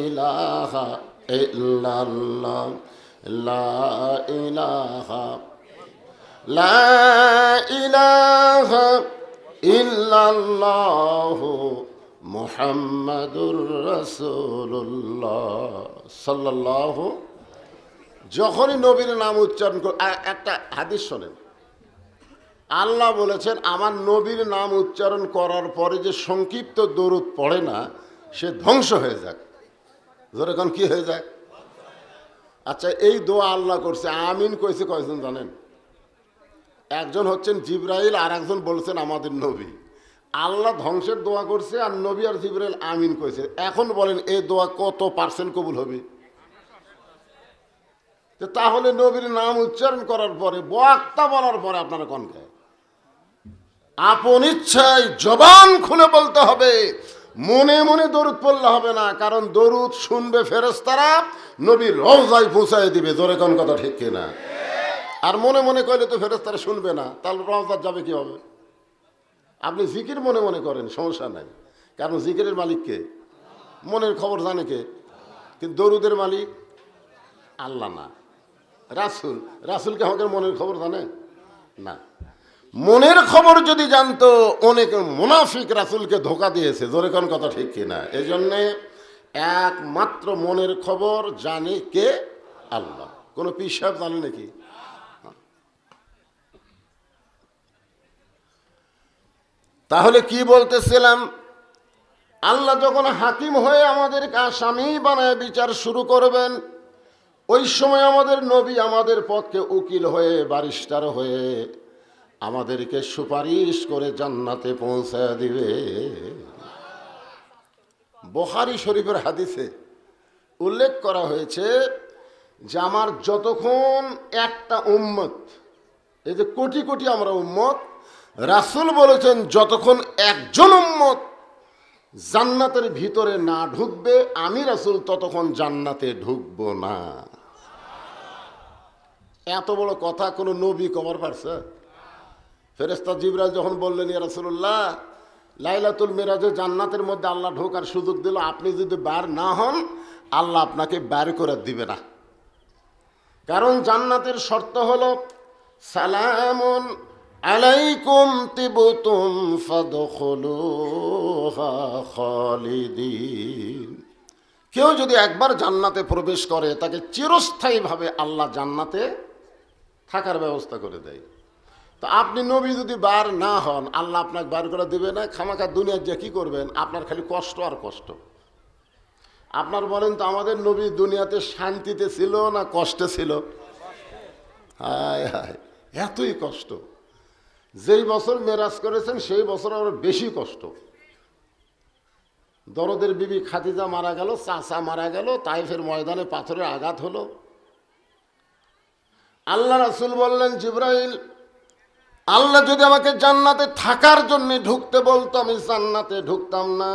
ইলাহা ইল্লাল্লাহ লা ইলাহা লা ইলাহা ইল্লাল্লাহু মুহাম্মাদুর রাসূলুল্লাহ সাল্লাল্লাহু। যখনই নবীর নাম উচ্চারণ করে, একটা হাদিস শোনেন, আল্লাহ বলেছেন আমার নবীর নাম উচ্চারণ করার পরে যে সংক্ষিপ্ত দরুদ পড়ে না সে ধ্বংস হয়ে যাক। ধরে এখন কি হয়ে যাক? আচ্ছা, এই দোয়া আল্লাহ করছে, আমিন কইছে কয়জন জানেন? একজন হচ্ছেন জিবরাইল, আর একজন বলছেন আমাদের নবী। আল্লাহ ধ্বংসের দোয়া করছে আর নবী আর জিবরাইল আমিন কইছে। এখন বলেন এই দোয়া কত পার্সেন্ট কবুল হবে? তাহলে নবীর নাম উচ্চারণ করার পরে, বক্তা বলার পরে আপনারা কোন খায়? আপন ইচ্ছায় জবান খুলে বলতে হবে, মনে মনে দরুদ পড়লে হবে না। কারণ দরুদ শুনবে ফেরেশতারা, নবীর রওজায় পৌঁছায় দিবে। জোরে কোন কথা ঠিক কিনা? আর মনে মনে কইলে তো ফেরেশতারা শুনবে না, তাহলে রওজায় যাবে কি হবে? আপনি জিকির মনে মনে করেন, সমস্যা নাই, কারণ জিকিরের মালিক কে? মনের খবর জানে কে? কিন্তু দরুদের মালিক আল্লাহ না, রাসূল। রাসূলকে আমাদের মনের খবর জানে না। মনের খবর যদি জানতো, অনেক মুনাফিক রাসূলকে ধোঁকা দিয়েছে। জোরে কোন কথা ঠিক কিনা? এই জন্যে একমাত্র মনের খবর জানে কে? আল্লাহ। কোন পীর সাহেব জানে নাকি? তাহলে কি বলতেছিলাম, আল্লাহ যখন হাকিম হয়ে আমাদেরকে আসামি বানায় বিচার শুরু করবেন, ওই সময় আমাদের নবী আমাদের পক্ষে উকিল হয়ে, ব্যারিস্টার হয়ে আমাদেরকে সুপারিশ করে জান্নাতে পৌঁছায় দিবে। বুখারী শরীফের হাদিসে উল্লেখ করা হয়েছে যে আমার যতক্ষণ একটা উম্মত, এই যে কোটি কোটি আমরা উম্মত, রাসূল বলেছেন যতক্ষণ একজন উম্মত জান্নাতের ভিতরে না ঢুকবে, আমি রাসূল ততক্ষণ জান্নাতে ঢুকবো না। এত বড় কথা কোনো নবী কবার পারছে? ফেরেশতা জিবরাইল যখন বললেন, ইয়া রাসূলুল্লাহ, লাইলাতুল মিরাজে জান্নাতের মধ্যে আল্লাহ ঢোকার সুযোগ দিল, আপনি যদি বার না হন আল্লাহ আপনাকে বার করে দিবে না। কারণ জান্নাতের শর্ত হলো সালামুন আলাইকুম তিবতুম ফাদখুলুহা খালিদিন। কেউ যদি একবার জান্নাতে প্রবেশ করে তাকে চিরস্থায়ীভাবে আল্লাহ জান্নাতে থাকার ব্যবস্থা করে দেয়। তো আপনি নবী যদি বার না হন, আল্লাহ আপনাকে বার করে দেবে না। খামাখা দুনিয়ার যে কি করবেন, আপনার খালি কষ্ট আর কষ্ট। আপনার বলেন তো, আমাদের নবী দুনিয়াতে শান্তিতে ছিল না কষ্টে ছিল? হায় হায়, এতই কষ্ট। যেই বছর মেরাজ করেছেন সেই বছর আরো বেশি কষ্ট। দরদের বিবি খাদিজা মারা গেল, চাচা মারা গেল, তাইফের ময়দানে পাথরের আঘাত হলো। আল্লাহ রাসূল বললেন, জিবরাইল, আল্লাহ যদি আমাকে জান্নাতে থাকার জন্য ঢুকতে বলতো আমি জান্নাতে ঢুকতাম না।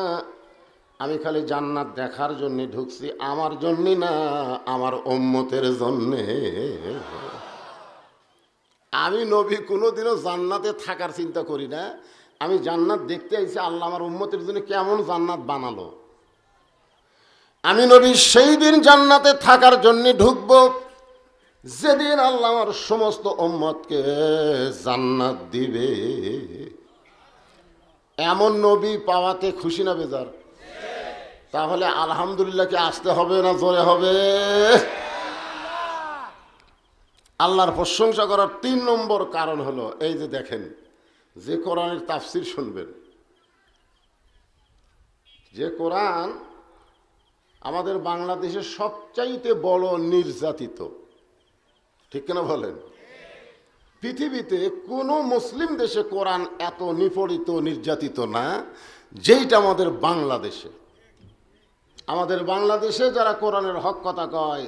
আমি খালি জান্নাত দেখার জন্য ঢুকছি, আমার জন্য না, আমার উম্মতের জন্যে। আমি নবী কোনোদিনও জান্নাতে থাকার চিন্তা করি না। আমি জান্নাত দেখতে আইছি, আল্লাহ আমার উম্মতের জন্য কেমন জান্নাত বানালো। আমি নবী সেই দিন জান্নাতে থাকার জন্য ঢুকবো যেদিন আল্লাহ আমার সমস্ত উম্মতকে জান্নাত দিবে। এমন নবী পাওয়াতে খুশি না বেজার? তাহলে আলহামদুলিল্লাহ কি আসতে হবে না জোরে হবে? আল্লাহর প্রশংসা করার 3 নম্বর কারণ হলো এই যে দেখেন, যে কোরআনের তাফসির শুনবেন, যে কোরআন আমাদের বাংলাদেশের সবচাইতে বড় নির্যাতিত, ঠিক কিনা বলেন? পৃথিবীতে কোনো মুসলিম দেশে কোরআন এত নিপীড়িত নির্যাতিত না যেইটা আমাদের বাংলাদেশে। আমাদের বাংলাদেশে যারা কোরআনের হক কথা কয়,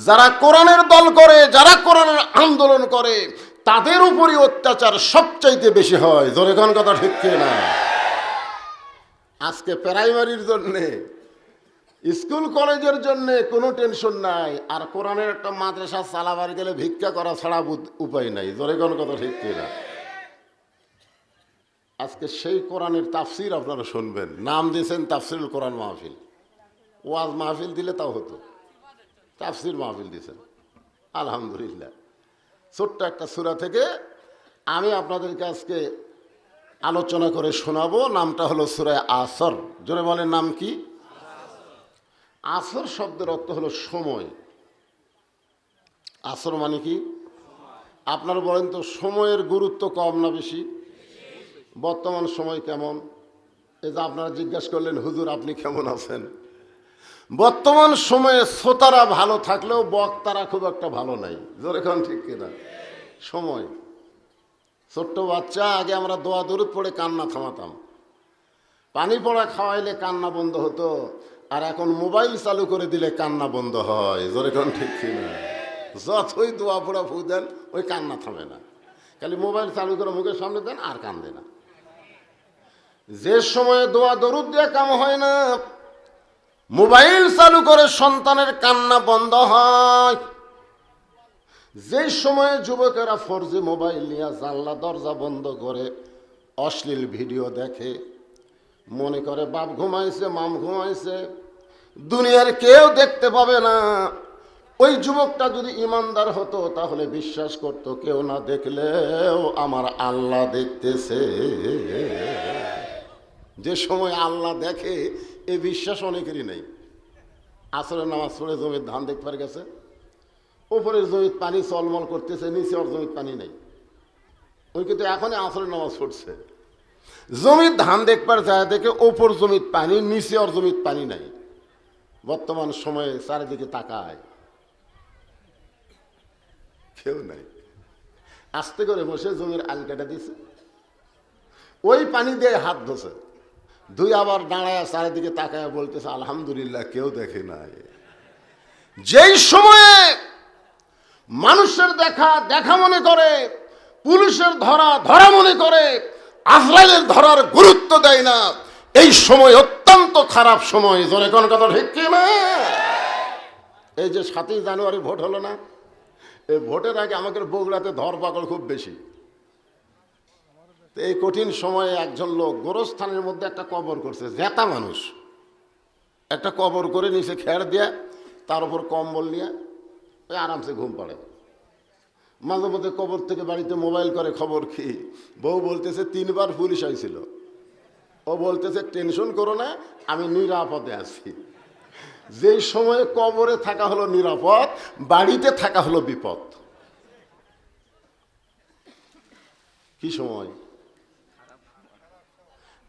যারা কোরআনের দল করে, যারা কোরআনের আন্দোলন করে, তাদের উপরই অত্যাচার সবচাইতে বেশি হয়। জোরে কোন কথা ঠিক কিনা? আজকে প্রাইমারির জন্যে, স্কুল কলেজের জন্য কোনো টেনশন নাই, আর কোরআনের একটা মাদ্রাসা চালাবার গেলে ভিক্ষা করা ছাড়া উপায় নাই। জোরে কোন কথা ঠিক কিনা? আজকে সেই কোরআনের তাফসির আপনারা শুনবেন, নাম দিয়েছেন তাফসিরুল কোরআন মাহফিল। ওয়াজ মাহফিল দিলে তাও হতো, তাফসির মাহফিল দিয়েছেন আলহামদুলিল্লাহ। ছোট্ট একটা সূরা থেকে আমি আপনাদেরকে আজকে আলোচনা করে শোনাবো। নামটা হলো সূরা আসর। জোরে বলেন, নাম কি? আসর শব্দের অর্থ হলো সময়। আসর মানে কি? আপনারা বলেন তো, সময়ের গুরুত্ব কম না বেশি? বর্তমান সময় কেমন? এই যে আপনারা জিজ্ঞাসা করলেন, হুজুর আপনি কেমন আছেন? বর্তমান সময়ে শ্রোতারা ভালো থাকলেও বক্তারা খুব একটা ভালো নাই। জোরে কোন ঠিক কিনা? সময়, ছোট্ট বাচ্চা আগে আমরা দোয়া দরুদ পড়ে কান্না থামাতাম, পানি পড়া খাওয়াইলে কান্না বন্ধ হতো, আর এখন মোবাইল চালু করে দিলে কান্না বন্ধ হয়। জোরে কোন ঠিক কিনা? যতই দোয়া পড়া ফু দেন ওই কান্না থামে না, খালি মোবাইল চালু করে মুখের সামনে দেন আর কান্দে না। যে সময়ে দোয়া দরুদ দিয়ে কাম হয় না, মোবাইল চালু করে সন্তানের কান্না বন্ধ হয়। যে সময়ে যুবকেরা ফোরজি মোবাইল নিয়ে জানলা দরজা বন্ধ করে অশ্লীল ভিডিও দেখে, মনে করে বাপ ঘুমাইছে মাম ঘুমাইছে, দুনিয়ার কেউ দেখতে পাবে না। ওই যুবকটা যদি ইমানদার হতো তাহলে বিশ্বাস করতো কেউ না দেখলেও আমার আল্লাহ দেখতেছে। যে সময় আল্লাহ দেখে এই বিশ্বাস অনেকেরই নেই। আসরের নামাজ পড়ে জমির ধান দেখতে পারে গেছে, ওপরের জমির পানি চলমল করতেছে, নিচে ওর জমির পানি নেই। ওই কিন্তু এখনই আসরের নামাজ পড়ছে, জমির ধান দেখবার যায় দেখে ওপর জমির পানি, নিচে ওর জমির পানি নাই। বর্তমান সময়ে চারিদিকে তাকায়, কেউ নাই। আস্তে করে বসে জমির আল কেটে দিছে, ওই পানি দিয়ে হাত ধোছে, দুই আবার দাঁড়ায় চারিদিকে তাকায় বলতেছে আলহামদুলিল্লাহ কেউ দেখে নাই। যেই সময়ে মানুষের দেখা দেখা মনে করে, পুলিশের ধরা ধরা মনে করে, আজরাইলের ধরার গুরুত্ব দেয় না, এই সময় অত্যন্ত খারাপ সময়। জোরে কোন কথা ঠিক কি না? এই যে 7ই জানুয়ারি ভোট হলো না, এই ভোটের আগে আমাদের বগুড়াতে ধরপাকড় খুব বেশি। এই কঠিন সময়ে একজন লোক গোরস্থানের মধ্যে একটা কবর করছে, জেতা মানুষ একটা কবর করে নিচে খেড় দিয়ে তার উপর কম্বল নিয়ে ওই আরামসে ঘুম পড়ে। মাঝে মধ্যে কবর থেকে বাড়িতে মোবাইল করে, খবর কি? বউ বলতেছে 3বার পুলিশ আইছিল। ও বলতেছে টেনশন করো না, আমি নিরাপদে আছি। যেই সময়ে কবরে থাকা হলো নিরাপদ, বাড়িতে থাকা হলো বিপদ। কি সময়!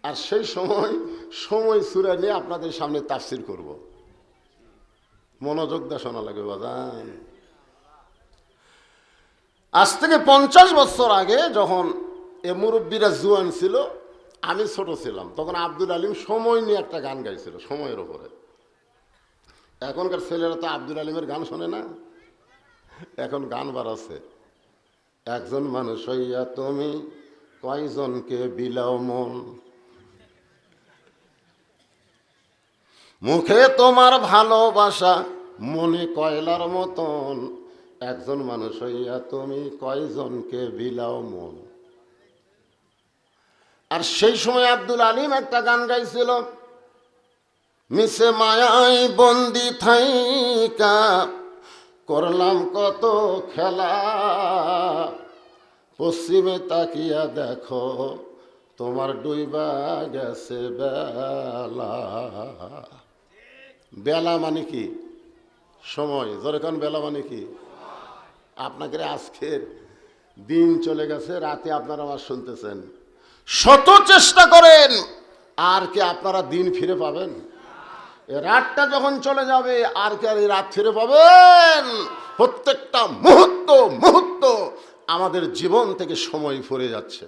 আর সেই সময় সূরা নিয়ে আপনাদের সামনে তাফসীর করব, মনোযোগ দিয়ে শোনা লাগবে বাজান। আজ থেকে 50 বছর আগে যখন এ মুরব্বীরা জুয়ান ছিল, আমি ছোট ছিলাম, তখন আব্দুল আলিম সময় নিয়ে একটা গান গাইছিল, সময়ের ওপরে। এখনকার ছেলেরা তো আব্দুল আলিমের গান শোনে না, এখন গান বাড়াচ্ছে। একজন মানুষ হইয়া তুমি কয়জনকে বিলাও মন, মুখে তোমার ভালোবাসা মনে কয়লার মতন, একজন মানুষ হইয়া তুমি কয়জনকে বিলাও মন। আর সেই সময় আব্দুল আলিম একটা গান গাইছিল, মিশে মায়াই বন্দি থাইকা করলাম কত খেলা, পশ্চিমে তাকিয়া দেখো তোমার ডুইবা গেছে বেলা। বেলা মানে কি? সময়। জোরে কোন বেলা মানে কি? আপনাদের আজকের দিন চলে গেছে, রাতে আপনারা আবার শুনতেছেন। শত চেষ্টা করেন, আর কি আপনারা দিন ফিরে পাবেন? রাতটা যখন চলে যাবে আর কি আর এই রাত ফিরে পাবেন? প্রত্যেকটা মুহূর্ত আমাদের জীবন থেকে সময় ফুরে যাচ্ছে।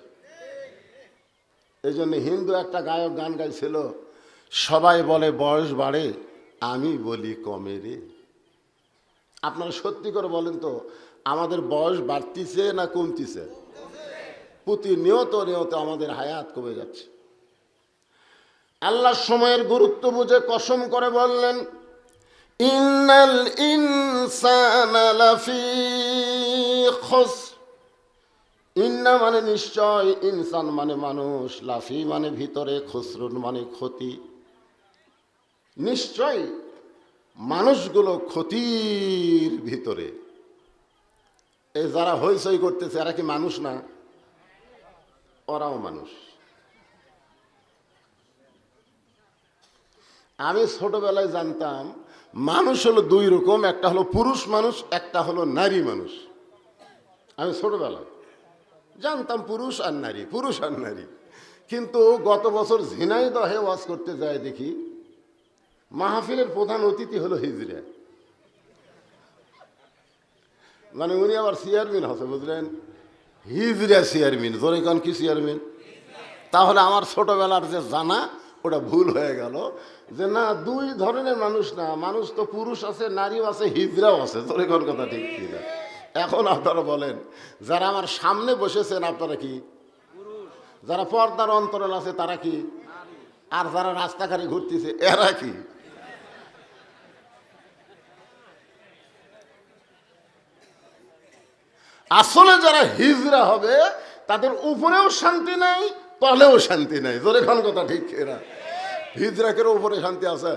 এই জন্য হিন্দু একটা গায়ক গান গাইছিল, সবাই বলে বয়স বাড়ে, আমি বলি কমে রে। আপনারা সত্যি করে বলেন তো, আমাদের বয়স বাড়তিছে না কমতিছে? প্রতিনিয়ত আমাদের হায়াত কমে যাচ্ছে। আল্লাহ সময়ের গুরুত্ব বুঝে কসম করে বললেন, ইন্নাল ইনসানা লাফি খুসর। ইন্না মানে নিশ্চয়, ইনসান মানে মানুষ, লাফি মানে ভিতরে, খুসরুন মানে ক্ষতি। নিশ্চয় মানুষগুলো ক্ষতির ভিতরে। এই যারা হইচই করতেছে এরা কি মানুষ না? ওরাও মানুষ। আমি ছোটবেলায় জানতাম মানুষ হলো দুই রকম, একটা হলো পুরুষ মানুষ, একটা হলো নারী মানুষ। আমি ছোটবেলায় জানতাম পুরুষ আর নারী, পুরুষ আর নারী। কিন্তু গত বছর ঝিনাইদহে ওয়াজ করতে যায় দেখি মাহফিলের প্রধান অতিথি হলো হিজড়া। মানে উনি আবার চেয়ারম্যান হচ্ছে, বুঝলেন? হিজড়া চেয়ারম্যান। জোরে কান কি চেয়ারম্যান? তাহলে আমার ছোটবেলার যে জানা ওটা ভুল হয়ে গেল, যে না দুই ধরনের মানুষ না, মানুষ তো পুরুষ আছে, নারীও আছে, হিজড়াও আছে। জোরে কোন কথা ঠিক কিনা? এখন আপনারা বলেন, যারা আমার সামনে বসেছেন আপনারা কি? যারা পর্দার অন্তরাল আছে তারা কি? আর যারা রাস্তাঘাটে ঘুরতেছে এরা কি? আসলে যারা হিজড়া হবে তাদের উপরেও শান্তি নাই, তলেও শান্তি নাই। জোরে খান কথা ঠিক এরা। হিজড়াকের উপরে শান্তি আছে,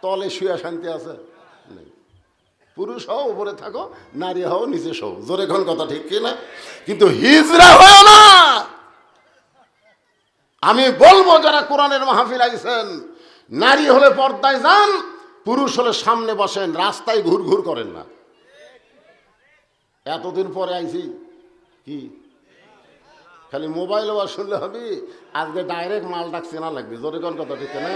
তলে শুয়ে শান্তি আছে? পুরুষ হও উপরে থাকো, নারী হও নিচে শো। জোরে খান কথা ঠিক কিনা? কিন্তু হিজড়া হয় না। আমি বলবো যারা কোরআনের মাহফিল আইছেন, নারী হলে পর্দায় যান, পুরুষ হলে সামনে বসেন, রাস্তায় ঘুর ঘুর করেন না। এতদিন পরে আইছি কি খালি মোবাইল আবার শুনলে হবে? আজকে ডাইরেক্ট মাল ডাকছে না লাগবে। জোরে কোন কথা ঠিক না?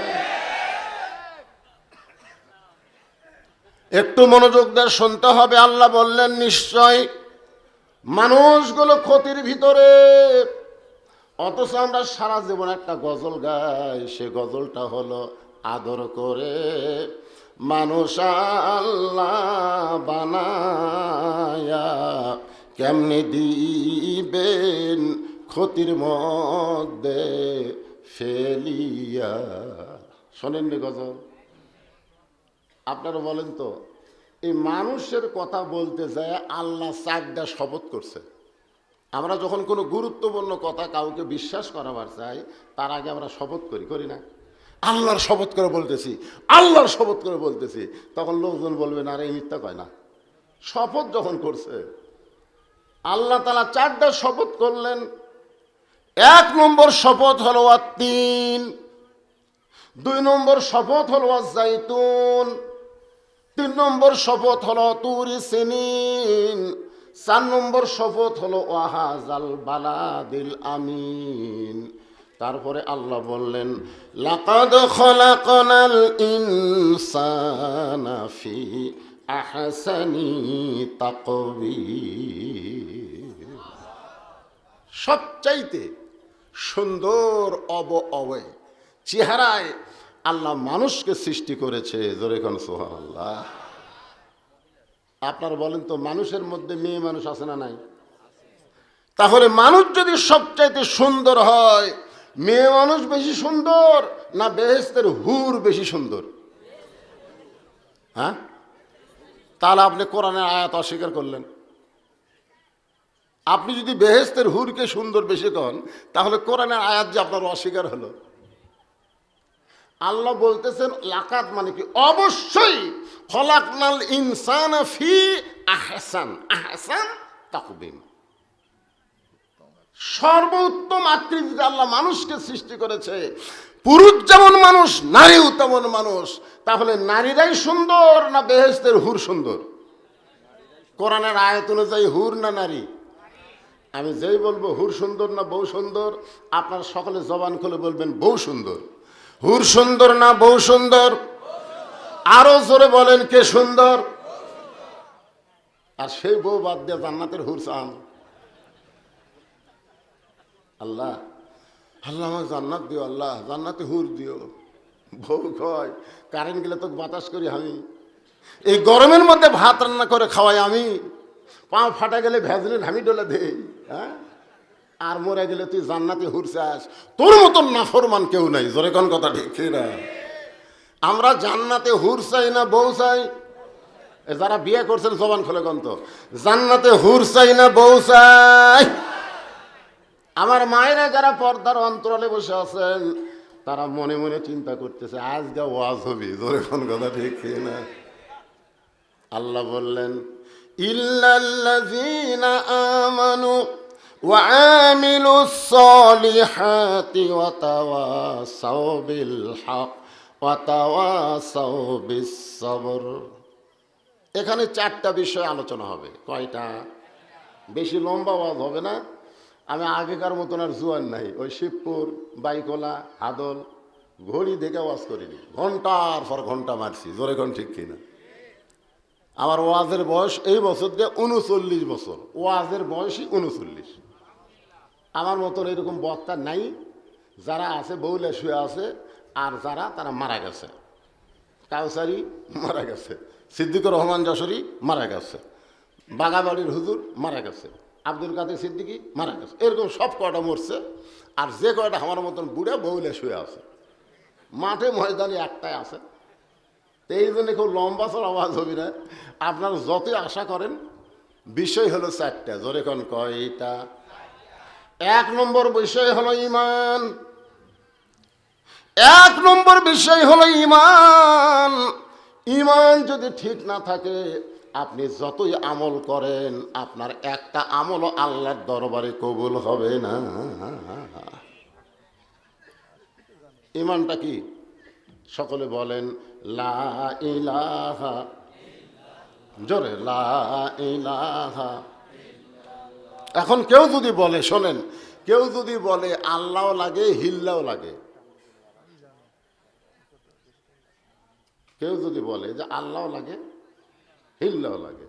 একটু মনোযোগ দিয়ে শুনতে হবে। আল্লাহ বললেন নিশ্চয় মানুষগুলো ক্ষতির ভিতরে, অথচ আমরা সারা জীবন একটা গজল গাই। সে গজলটা হলো আদর করে মানুষ আল্লাহ বানায়া কেমনে দিবেন ক্ষতির মধ্যে ফেলিয়া। শোনেননি গজল? আপনারা বলেন তো, এই মানুষের কথা বলতে যায় আল্লাহ 4টা শপথ করছে। আমরা যখন কোনো গুরুত্বপূর্ণ কথা কাউকে বিশ্বাস করাবার চাই, তার আগে আমরা শপথ করি না? আল্লাহর শপথ করে বলতেছি, আল্লাহর শপথ করে বলতেছি। তখন লোকজন বলবে না রে মিথ্যা কয় না। শপথ যখন করছে, আল্লাহ তাআলা 4টা শপথ করলেন। 1 নম্বর শপথ হলো আত-তিন, 2 নম্বর শপথ হলো আজ-জাইতুন, 3 নম্বর শপথ হলো তুরি সিনিন, 4 নম্বর শপথ হলো ওয়াহাজাল বালাদিল আমিন। তারপরে আল্লাহ বললেন লাকাদ খলাকনাল ইনসানা ফি আহসানি তাকওয়িম। সবচাইতে সুন্দর অবয়ব চেহারায় আল্লাহ মানুষকে সৃষ্টি করেছে। জোরে কোন সুবহানাল্লাহ। আপনারা বলেন তো, মানুষের মধ্যে মেয়ে মানুষ আছে না নাই? তাহলে মানুষ যদি সবচাইতে সুন্দর হয়, মেয়ে মানুষ বেশি সুন্দর না বেহেশতের হুর বেশি সুন্দর? হ্যাঁ? তাহলে আপনি কোরআনের আয়াত অস্বীকার করলেন। আপনি যদি বেহেশতের হুরকে সুন্দর বেশি কন, তাহলে কোরআনের আয়াত যে আপনার অস্বীকার হলো। আল্লাহ বলতেছেন লাকাত মানে কি? অবশ্যই খলাকনাল ইনসানা ফি আহসান, আহসান তাকওয়িম। সর্বোত্তম আকৃতিতে আল্লাহ মানুষকে সৃষ্টি করেছে। পুরুষ যেমন মানুষ, নারীও তেমন মানুষ। তাহলে নারীরাই সুন্দর না বেহেশতের হুর সুন্দর? কোরআনের আয়াত অনুযায়ী হুর না নারী? আমি যেই বলবো হুর সুন্দর না বউ সুন্দর, আপনারা সকলে জবান খুলে বলবেন বউ সুন্দর। হুর সুন্দর না বউ সুন্দর? আরো জোরে বলেন কে সুন্দর? আর সেই বউ বাদ দিয়ে জান্নাতের হুর চান? আল্লাহ আল্লাহ আমার জান্নাত দিও, আল্লাহ জান্নাতে হুর দিও। বউ কয় কারেন্ট গেলে তো বাতাস করি আমি, এই গরমের মধ্যে ভাত রান্না করে খাওয়াই আমি, পা ফাটা গেলে ভেজলিন আমি ডলে দেই। হ্যাঁ? আর মরে গেলে তুই জান্নাতে হুর চাস? তোর মতন নাফরমান কেউ নাই। জোরে কোন কথা ঠিক না? আমরা জান্নাতে হুর চাই না বউ চাই? যারা বিয়ে করছেন জবান খুলে কোন তো, জান্নাতে হুর চাই না বউ চাই? আমার মায়েরা যারা পর্দার অন্তরালে বসে আছেন, তারা মনে মনে চিন্তা করতেছে আজকে ওয়াজ হবে। জোরে কোন কথা ঠিক না? আল্লাহ বললেন ইল্লাল্লাযীনা আমানু ওয়া আমিলুস সালিহাতি ওয়া তাওয়াসাউ বিল হক ওয়া তাওয়াসাউ বিস সবর। এখানে 4টা বিষয় আলোচনা হবে। কয়টা? বেশি লম্বা ওয়াজ হবে না। আমি আগেকার মতন আর জুয়ান নাই, ওই শিবপুর, বাইকোলা, হাদল ঘড়ি দেখে ওয়াজ করিনি, ঘন্টার পর ঘন্টা মারছি। জোরে কোন ঠিক কিনা? আমার ওয়াজের বয়স এই বছর দিয়ে 39 বছর, ওয়াজের বয়সই 39। আমার মতন এরকম বক্তা নাই। যারা আছে বউলে শুয়ে আছে, আর যারা তারা মারা গেছে। কাউসারি মারা গেছে, সিদ্দিকুর রহমান যশোরী মারা গেছে, বাগাবাড়ির হুজুর মারা গেছে, আব্দুল কাদের সিদ্দিকী মারা গেছে, এরকম সব কয়টা মরছে। আর যে কয়টা আমার মতন বুড়ে বউলে শুয়ে আছে, মাঠে ময়দানে একটাই আছে। তো এই জন্য খুব লম্বা চড় আওয়াজ হবে না। আপনারা যতই আশা করেন, বিষয় হলো 4টা। জোরে কোন কয়টা? 1 নম্বর বিষয় হলো ঈমান। 1 নম্বর বিষয় হলো ঈমান। ঈমান যদি ঠিক না থাকে, আপনি যতই আমল করেন, আপনার একটা আমলও আল্লাহর দরবারে কবুল হবে না। ঈমানটা কি? সকলে বলেন লা ইলাহা, জোরে লা ইলাহা। এখন কেউ যদি বলে, শোনেন, কেউ যদি বলে আল্লাহও লাগে হিল্লাও লাগে, কেউ যদি বলে যে আল্লাহও লাগে হিল্লাও লাগে,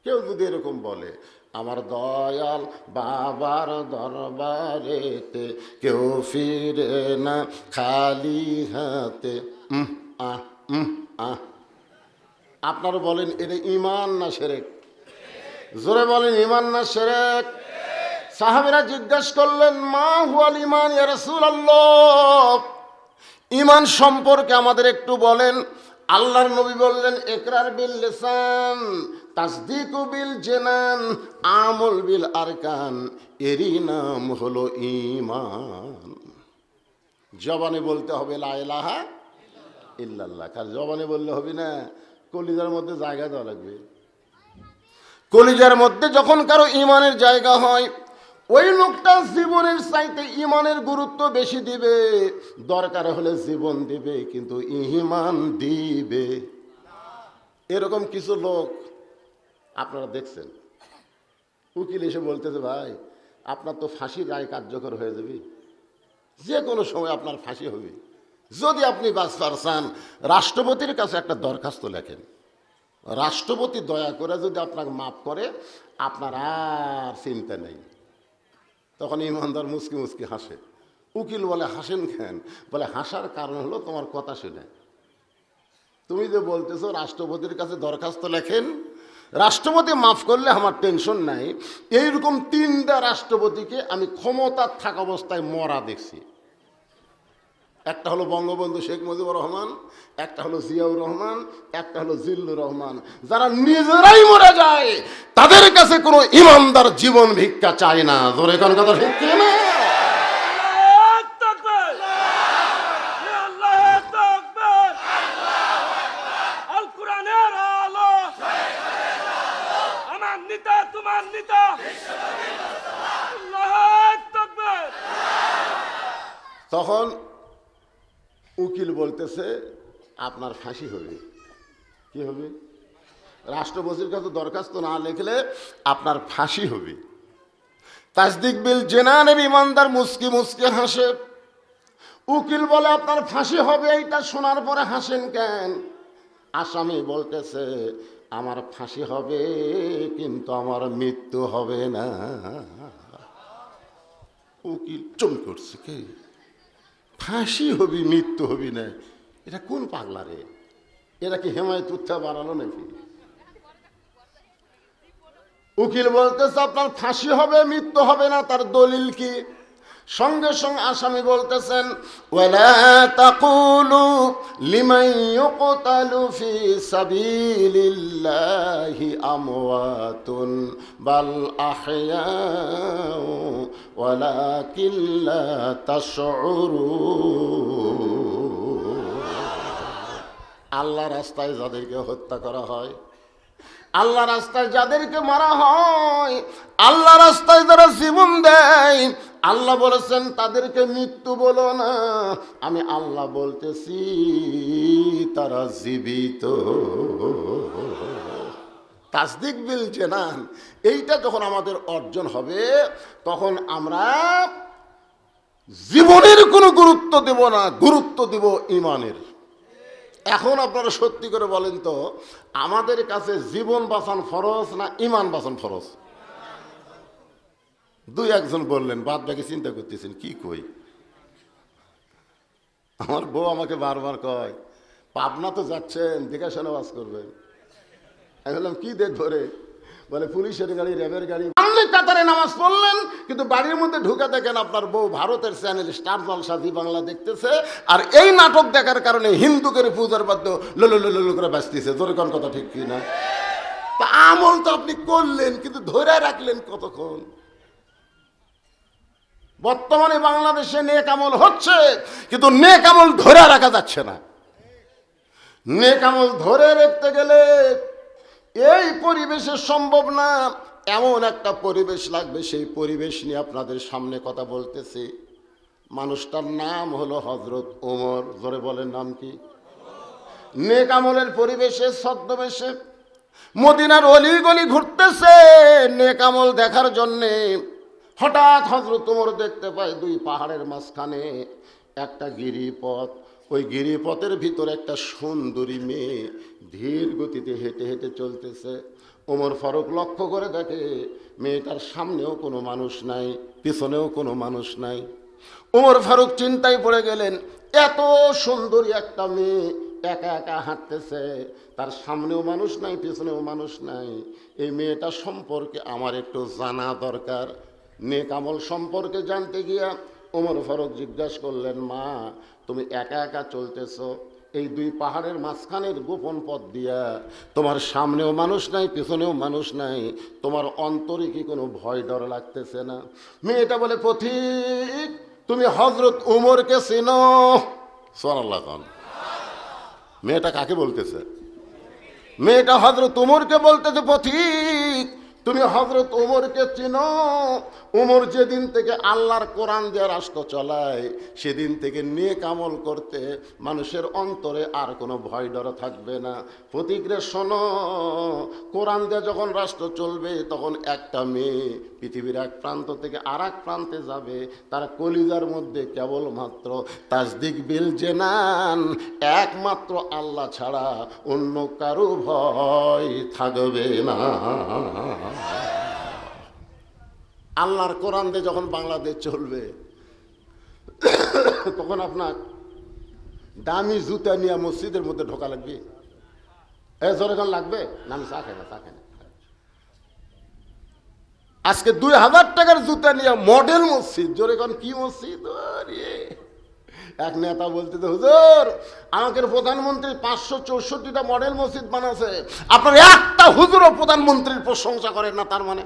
কেউ যদি এরকম বলে, আমার দয়াল বাবার দরবারেতে কেউ ফিরে না খালি হাতে, আপনারা বলেন এটা ঈমান না শিরক? জোরে বলেন ঈমান না শিরক? সাহাবীরা জিজ্ঞেস করলেন মা হুয়াল ঈমান ইয়া রাসূলুল্লাহ, ঈমান সম্পর্কে আমাদের একটু বলেন। আল্লাহর নবী বললেন ইকরার বিল লিসান, তাসদীকু বিল জানান, আমল বিল আরকান। এরই নাম হলো ঈমান। জবানে বলতে হবে লা ইলাহা ইল্লাল্লাহ, কার জবানে বললে হবে না, কলিজার মধ্যে জায়গা দেওয়া লাগবে। কলিজার মধ্যে যখন কারো ঈমানের জায়গা হয়, ওই লোকটা জীবনের চাইতে ঈমানের গুরুত্ব বেশি দিবে। দরকার হলে জীবন দিবে, কিন্তু ঈমান দিবে। এরকম কিছু লোক আপনারা দেখছেন, উকিল এসে বলতেছে ভাই আপনার তো ফাঁসির রায় কার্যকর হয়ে যাবে, যে কোনো সময় আপনার ফাঁসি হবে, যদি আপনি বাঁচবার চান রাষ্ট্রপতির কাছে একটা দরখাস্ত লেখেন, রাষ্ট্রপতি দয়া করে যদি আপনাকে মাফ করে, আপনার আর চিন্তা নেই। তখন ইমানদার মুচকি মুচকি হাসে। উকিল বলে হাসেন কেন? বলে হাসার কারণ হলো তোমার কথা শুনে। তুমি যে বলতেছো রাষ্ট্রপতির কাছে দরখাস্ত লেখেন, রাষ্ট্রপতি মাফ করলে আমার টেনশন নাই। এইরকম 3টা রাষ্ট্রপতিকে আমি ক্ষমতার থাকা অবস্থায় মরা দেখছি। একটা হলো বঙ্গবন্ধু শেখ মুজিবুর রহমান, একটা হলো জিয়াউর রহমান, একটা হলো জিল্লুর রহমান। যারা নিজেরাই মরে যায়, তাদের কাছে কোনো ইমানদার জীবন ভিক্ষা চায় না। জোরে কোন কথা ঠিক না? তখন উকিল বলতেছে আপনার ফাঁসি হবে। কি হবে? রাষ্ট্রপতির কাছে দরখাস্ত না লিখলে আপনার ফাঁসি হবে। তাসদিক বিল জানানের ইমানদার মুস্কি মুস্কি হাসে। উকিল বলে আপনার ফাঁসি হবে, এইটা শোনার পরে হাসেন কেন? আসামি বলতেছে আমার ফাঁসি হবে, কিন্তু আমার মৃত্যু হবে না। উকিল চুপ করছে, কে ফাঁসি হবি মৃত্যু হবি না, এটা কোন পাগলা রে? এরা কি হেমায়ত উত্থা বাড়ালো নাকি? উকিল বলতেছে আপনার ফাঁসি হবে মৃত্যু হবে না, তার দলিল কি? সঙ্গে সঙ্গে আসামি বলতেছেন ওয়ালা তাকুলু লিমান ইউকতালু ফি সাবিলিল্লাহি আমওয়াতুন বাল আহয়াউ ওয়ালাকিন লা তাশউরুন। আল্লাহ রাস্তায় যাদেরকে হত্যা করা হয় আল্লাহ রাস্তায় যাদেরকে মারা হয়, আল্লাহ রাস্তায় যারা জীবন দেয়, আল্লাহ বলেছেন তাদেরকে মৃত্যু বলো না, আমি আল্লাহ বলতেছি তারা জীবিত। তাসদিক বিল জানান, এইটা যখন আমাদের অর্জন হবে তখন আমরা জীবনের কোনো গুরুত্ব দেব না, গুরুত্ব দেব ইমানের। এখন আপনারা সত্যি করে বলেন তো, আমাদের কাছে জীবন বাঁচান ফরজ না ইমান বাঁচান ফরজ? দুই একজন বললেন, বাদ বাকি চিন্তা করতেছেন কি কই। আমার বউ আমাকে বারবার কয়, পাবনা তো যাচ্ছেন, দেখাশোনা বাস করবেন। আমি বললাম কি দেখবো রে? বলে পুলিশের গাড়ি, র্যাবের গাড়ি। আপনি কাতারে নামাজ পড়লেন, কিন্তু বাড়ির মধ্যে ঢুকে দেখেন আপনার বউ ভারতের চ্যানেল স্টার জলসা জি বাংলা দেখতেছে, আর এই নাটক দেখার কারণে হিন্দু করে পূজার বাদ্য লুলু লুলু করে বাঁচতেছে। জোরে কোন কথা ঠিক কি না? তা আমল তো আপনি করলেন, কিন্তু ধরে রাখলেন কতক্ষণ? বর্তমানে বাংলাদেশে নেক আমল হচ্ছে, কিন্তু নেক আমল ধরে রাখা যাচ্ছে না। নেক আমল ধরে রাখতে গেলে এই পরিবেশে সম্ভব না, এমন একটা পরিবেশ লাগবে। সেই পরিবেশ নিয়ে আপনাদের সামনে কথা বলতেছি। মানুষটার নাম হলো হযরত ওমর। জোরে বলেন নাম কি? নেক আমলের পরিবেশে ছদ্মবেশে মদিনার অলি গলি ঘুরতেছে নেক আমল দেখার জন্যে। হঠাৎ হযরত ওমর দেখতে পায় দুই পাহাড়ের মাঝখানে একটা গিরিপথ। ওই গিরিপথের ভিতরে একটা সুন্দরী মেয়ে ধীর গতিতে হেঁটে হেঁটে চলতেছে। ওমর ফারুক লক্ষ্য করে দেখে মেয়েটার সামনেও কোনো মানুষ নাই, পিছনেও কোনো মানুষ নাই। ওমর ফারুক চিন্তায় পড়ে গেলেন, এত সুন্দরী একটা মেয়ে একা একা হাঁটতেছে, তার সামনেও মানুষ নাই, পিছনেও মানুষ নাই। এই মেয়েটা সম্পর্কে আমার একটু জানা দরকার। নেক আমল সম্পর্কে জানতে গিয়া ওমর ফারুক জিজ্ঞাসা করলেন, মা তুমি একা একা চলতেছ এই দুই পাহাড়ের মাঝখানের গোপন পথ দিয়া, তোমার সামনেও মানুষ নাই, পিছনেও মানুষ নাই, তোমার অন্তরে কি কোনো ভয় ডর লাগতেছে না? মেয়েটা বলে, পথিক তুমি হযরত ওমরকে চেনো? সুবহানাল্লাহ। মেয়েটা কাকে বলতেছে? মেয়েটা হযরত ওমরকে বলতেছে, পথিক তুমি হযরত ওমরকে চিনো? ওমর যেদিন থেকে আল্লাহর কোরআন দিয়ে রাষ্ট্র চলায়, সেদিন থেকে নেক আমল করতে মানুষের অন্তরে আর কোনো ভয় ডর থাকবে না। প্রতিক্রে শোনো, কোরআন দিয়ে যখন রাষ্ট্র চলবে তখন একটা মেয়ে পৃথিবীর এক প্রান্ত থেকে আর এক প্রান্তে যাবে, তার কলিজার মধ্যে কেবলমাত্র তাসদিক বিল জানান, একমাত্র আল্লাহ ছাড়া অন্য কারো ভয় থাকবে না। আল্লাহর কোরআন দিয়ে যখন বাংলাদেশ চলবে, তখন আপনার দামি জুতা নিয়ে মসজিদের মধ্যে ঢোকা লাগবে। যখন লাগবে না, আমি চা খাই না, চা খাই না। আজকে 2000 টাকার জুতা নিয়ে মডেল মসজিদ। জোরে কোন কি মসজিদ? এক নেতা বলতে, হুজুর আমাদের প্রধানমন্ত্রী 564টা মডেল মসজিদ বানাচ্ছে, আপনার একটা হুজুরও প্রধানমন্ত্রীর প্রশংসা করেন না, তার মানে?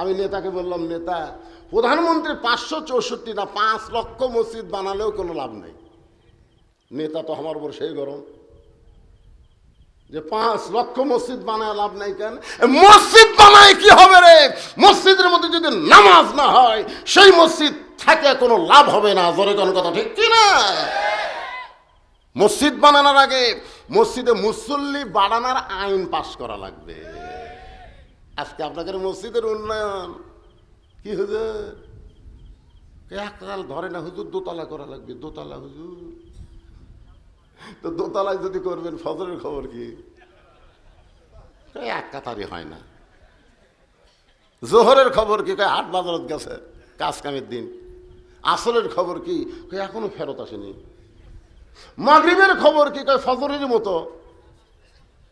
আমি নেতাকে বললাম, নেতা প্রধানমন্ত্রী 564 না 5 লক্ষ মসজিদ বানালেও কোনো লাভ নেই। নেতা তো আমার উপর সেই গরম যে 5 লক্ষ মসজিদ বানায় লাভ নাই। কেন? মসজিদ বানায় কি হবে রে? মসজিদের মধ্যে যদি নামাজ না হয়, সেই মসজিদ থাকে কোনো লাভ হবে না। জোরে কোন কথা ঠিক কি না? মসজিদ বানানোর আগে মসজিদে মুসল্লি বাড়ানোর আইন পাশ করা লাগবে। আজকে আপনাদের মসজিদের উন্নয়ন কি হুজুর এককাল ধরে না, হুজুর দোতলা করা লাগবে, দোতলা। হুজুর তো দোতলায় যদি করবেন, ফজরের খবর কি? এক কাতারি হয় না। জোহরের খবর কি? হাট বাজারত গেছে, কাজ কামের দিন। আসরের খবর কি? এখনো ফেরত আসেনি। মাগরিবের খবর কি? ফজরের মতো।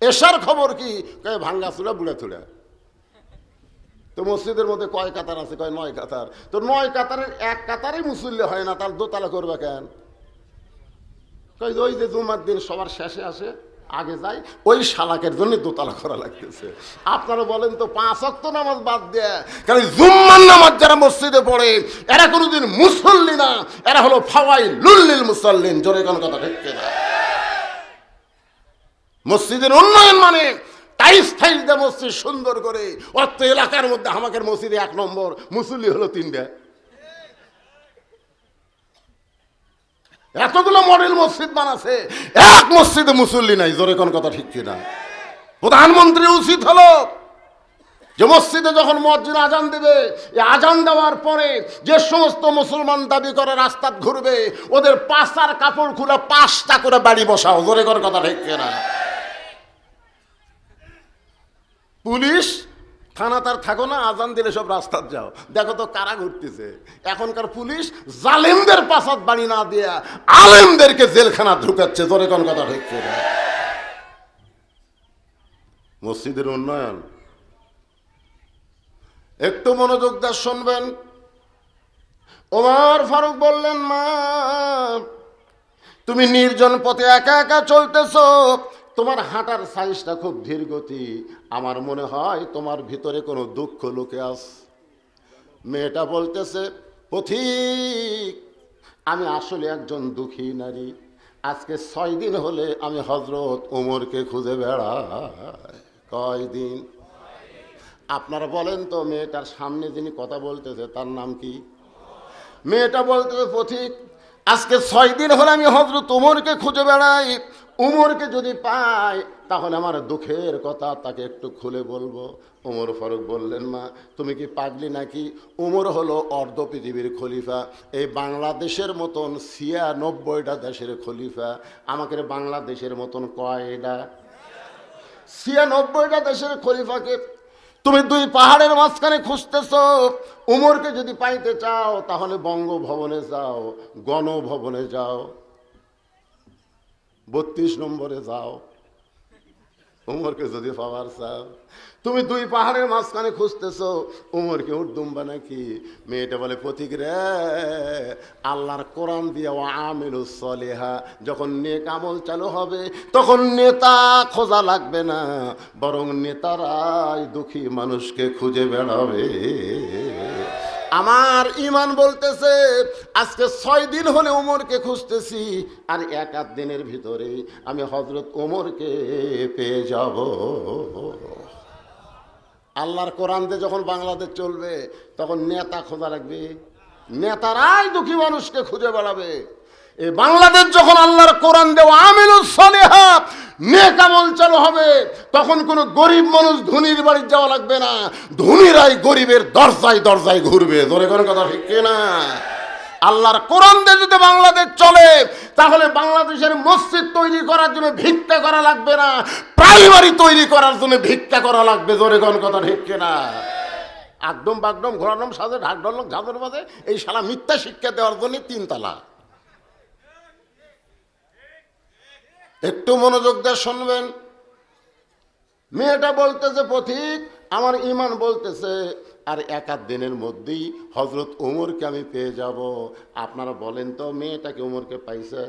এশার খবর কি? ভাঙ্গা চুলা বুড়া চুলা। তো মসজিদের মধ্যে কয় কাতার আছে? 9 কাতার। তো 9 কাতারের এক কাতারে মুসল্লি হয় না, তার দোতলা করবে কেন? ওই যে জুমার দিন সবার শেষে আসে, আগে যায়, ওই শালাকের জন্য দোতলা করা লাগতেছে। আপনারা বলেন তো, 5 ওয়াক্ত নামাজ বাদ দেয়, কারণ জুম্মার নামাজ যারা মসজিদে পড়ে এরা কোনোদিন মুসল্লি না, এরা হলো ফাওয়াইলুল লিল মুসাল্লিন। জোরে কোন কথা ঠিক না? মসজিদের উন্নয়ন মানে টাইলস টাইলস দিয়ে মসজিদ সুন্দর করে, অত এলাকার মধ্যে আমাদের মসজিদে 1 নম্বর, মুসল্লি হলো 3টা। এতগুলো মডেল মসজিদ বানাছে, এক মসজিদে মুসল্লি নাই। জোরে কোন কথা ঠিক কিনা? প্রধানমন্ত্রী উচিত হলো যে মসজিদে যখন মুয়াজ্জিন আজান দেবে, এই আজান দেওয়ার পরে যে সমস্ত মুসলমান দাবি করে রাস্তা ঘুরবে, ওদের পাঁচার কাপড় খুলে 5টা করে বাড়ি বসাও। জোরে কোন কথা ঠিক কিনা? পুলিশ থানা তার থাকো না, আজান দিলে সব রাস্তা যাও। দেখো তো কারা ঘুরতেছে। এখনকার পুলিশ জালেমদের পাশাত বাড়ি না দিয়া আলেমদেরকে জেলখানা ঢুকাচ্ছে। জোরে কোন কথা ঠিক কিনা? মসজিদের উন্নয়ন একটু মনোযোগ দিয়ে শুনবেন। ওমর ফারুক বললেন, মা তুমি নির্জন পথে একা একা চলতেছো, তোমার হাঁটার সাইজটা খুব ধীর গতি, আমার মনে হয় তোমার ভিতরে কোনো দুঃখ লুকে আছে। মেয়েটা বলতেছে, পথিক আমি আসলে একজন দুঃখী নারী, আজকে 6 দিন হলে আমি হযরত ওমরকে খুঁজে বেড়াই। কয়দিন? আপনারা বলেন তো, মেয়েটার সামনে যিনি কথা বলতেছে তার নাম কি? মেয়েটা বলতেছে, পথিক আজকে 6 দিন হলে আমি হযরত ওমরকে খুঁজে বেড়াই, উমরকে যদি পাই তাহলে আমার দুঃখের কথা তাকে একটু খুলে বলবো। ওমর ফারুক বললেন, মা তুমি কি পাগলি নাকি? উমর হলো অর্ধ পৃথিবীর খলিফা, এই বাংলাদেশের মতন 96টা দেশের খলিফা। আমাকে বাংলাদেশের মতন কয়টা? 96টা দেশের খলিফাকে তুমি 2 পাহাড়ের মাঝখানে খুঁজতেছো। উমরকে যদি পাইতে চাও তাহলে বঙ্গভবনে যাও, গণভবনে যাও, 32 নম্বরে যাও। উমরকে যদি পাওয়ার চাও, তুমি 2 পাহাড়ের মাঝখানে খুঁজতেছো, উমরকে উঠদুম্বা নাকি? মেয়েটা বলে, পথিক রে, আল্লাহর কোরআন দিয়ে আমিলুস সলিহা, যখন নেক আমল চালু হবে তখন নেতা খোঁজা লাগবে না, বরং নেতারাই দুঃখী মানুষকে খুঁজে বেড়াবে। আমার ইমান বলতেছে আজকে 6 দিন হলে ওমরকে খুঁজতেছি, আর 1 দিনের ভিতরে আমি হযরত ওমরকে পেয়ে যাব। আল্লাহর কোরআন দিয়ে যখন বাংলাদেশ চলবে তখন নেতা খোঁজা লাগবে, নেতারাই দুঃখী মানুষকে খুঁজে বেড়াবে। এই বাংলাদেশ যখন আল্লাহর কোরআন দেওয়া আমিলুস সলিহাত নেক আমল চালু হবে, তখন কোনো গরিব মানুষ ধনীর বাড়ি যাওয়া লাগবে না, ধনীরাই গরিবের দরজায় দরজায় ঘুরবে। জোরে করে কথা ঠিক কিনা? আল্লাহর কোরআন দিয়ে যদি বাংলাদেশ চলে তাহলে বাংলাদেশের মসজিদ তৈরি করার জন্য ভিক্ষা করা লাগবে না, প্রাইমারি তৈরি করার জন্য ভিক্ষা করা লাগবে। জোরে কোন কথা ঠিক কিনা? একদম বাগদম ঘোরানোম সাজে ঢাক ঢোলক ঝাঁদের মাঝে এই শালা মিথ্যা শিক্ষা দেওয়ার জন্য 3 তালা। একটু মনোযোগ দিয়ে শুনবেন। মেয়েটা বলতেছে, পথিক আমার ইমান বলতেছে আর 1 দিনের মধ্যেই হযরত ওমরকে আমি পেয়ে যাব। আপনারা বলেন তো, মেয়েটাকে ওমরকে পাইছে?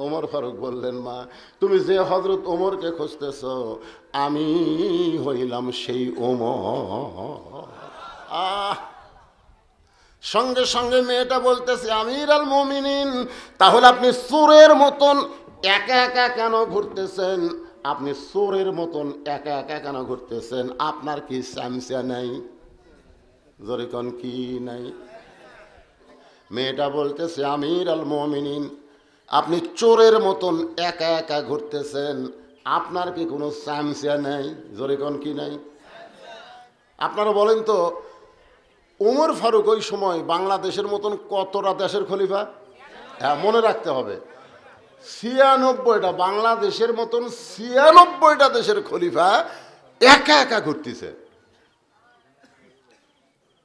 ওমর ফারুক বললেন, মা তুমি যে হযরত ওমরকে খুঁজতেছ, আমি হইলাম সেই ওমর। সঙ্গে সঙ্গে মেয়েটা বলতেছে, আমির আল মুমিনিন, তাহলে আপনি চোরের মতন একা একা কেন ঘুরতেছেন? আপনি চোরের মতন একা একা কেন ঘুরতেছেন? আপনার কি চামচা নাই? জোরে কোন কি নাই? মেয়েটা বলতেছে, আমির আল মুমিনিন, আপনি চোরের মতন একা একা ঘুরতেছেন, আপনার কি কোনো চামচা নাই? জোরে কোন কি নাই? আপনারা বলেন তো, ওমর ফারুক ওই সময় বাংলাদেশের মতন কতটা দেশের খলিফা? হ্যাঁ, মনে রাখতে হবে, 96টা, বাংলাদেশের মতন 96টা দেশের খলিফা একা একা ঘুরতেছে।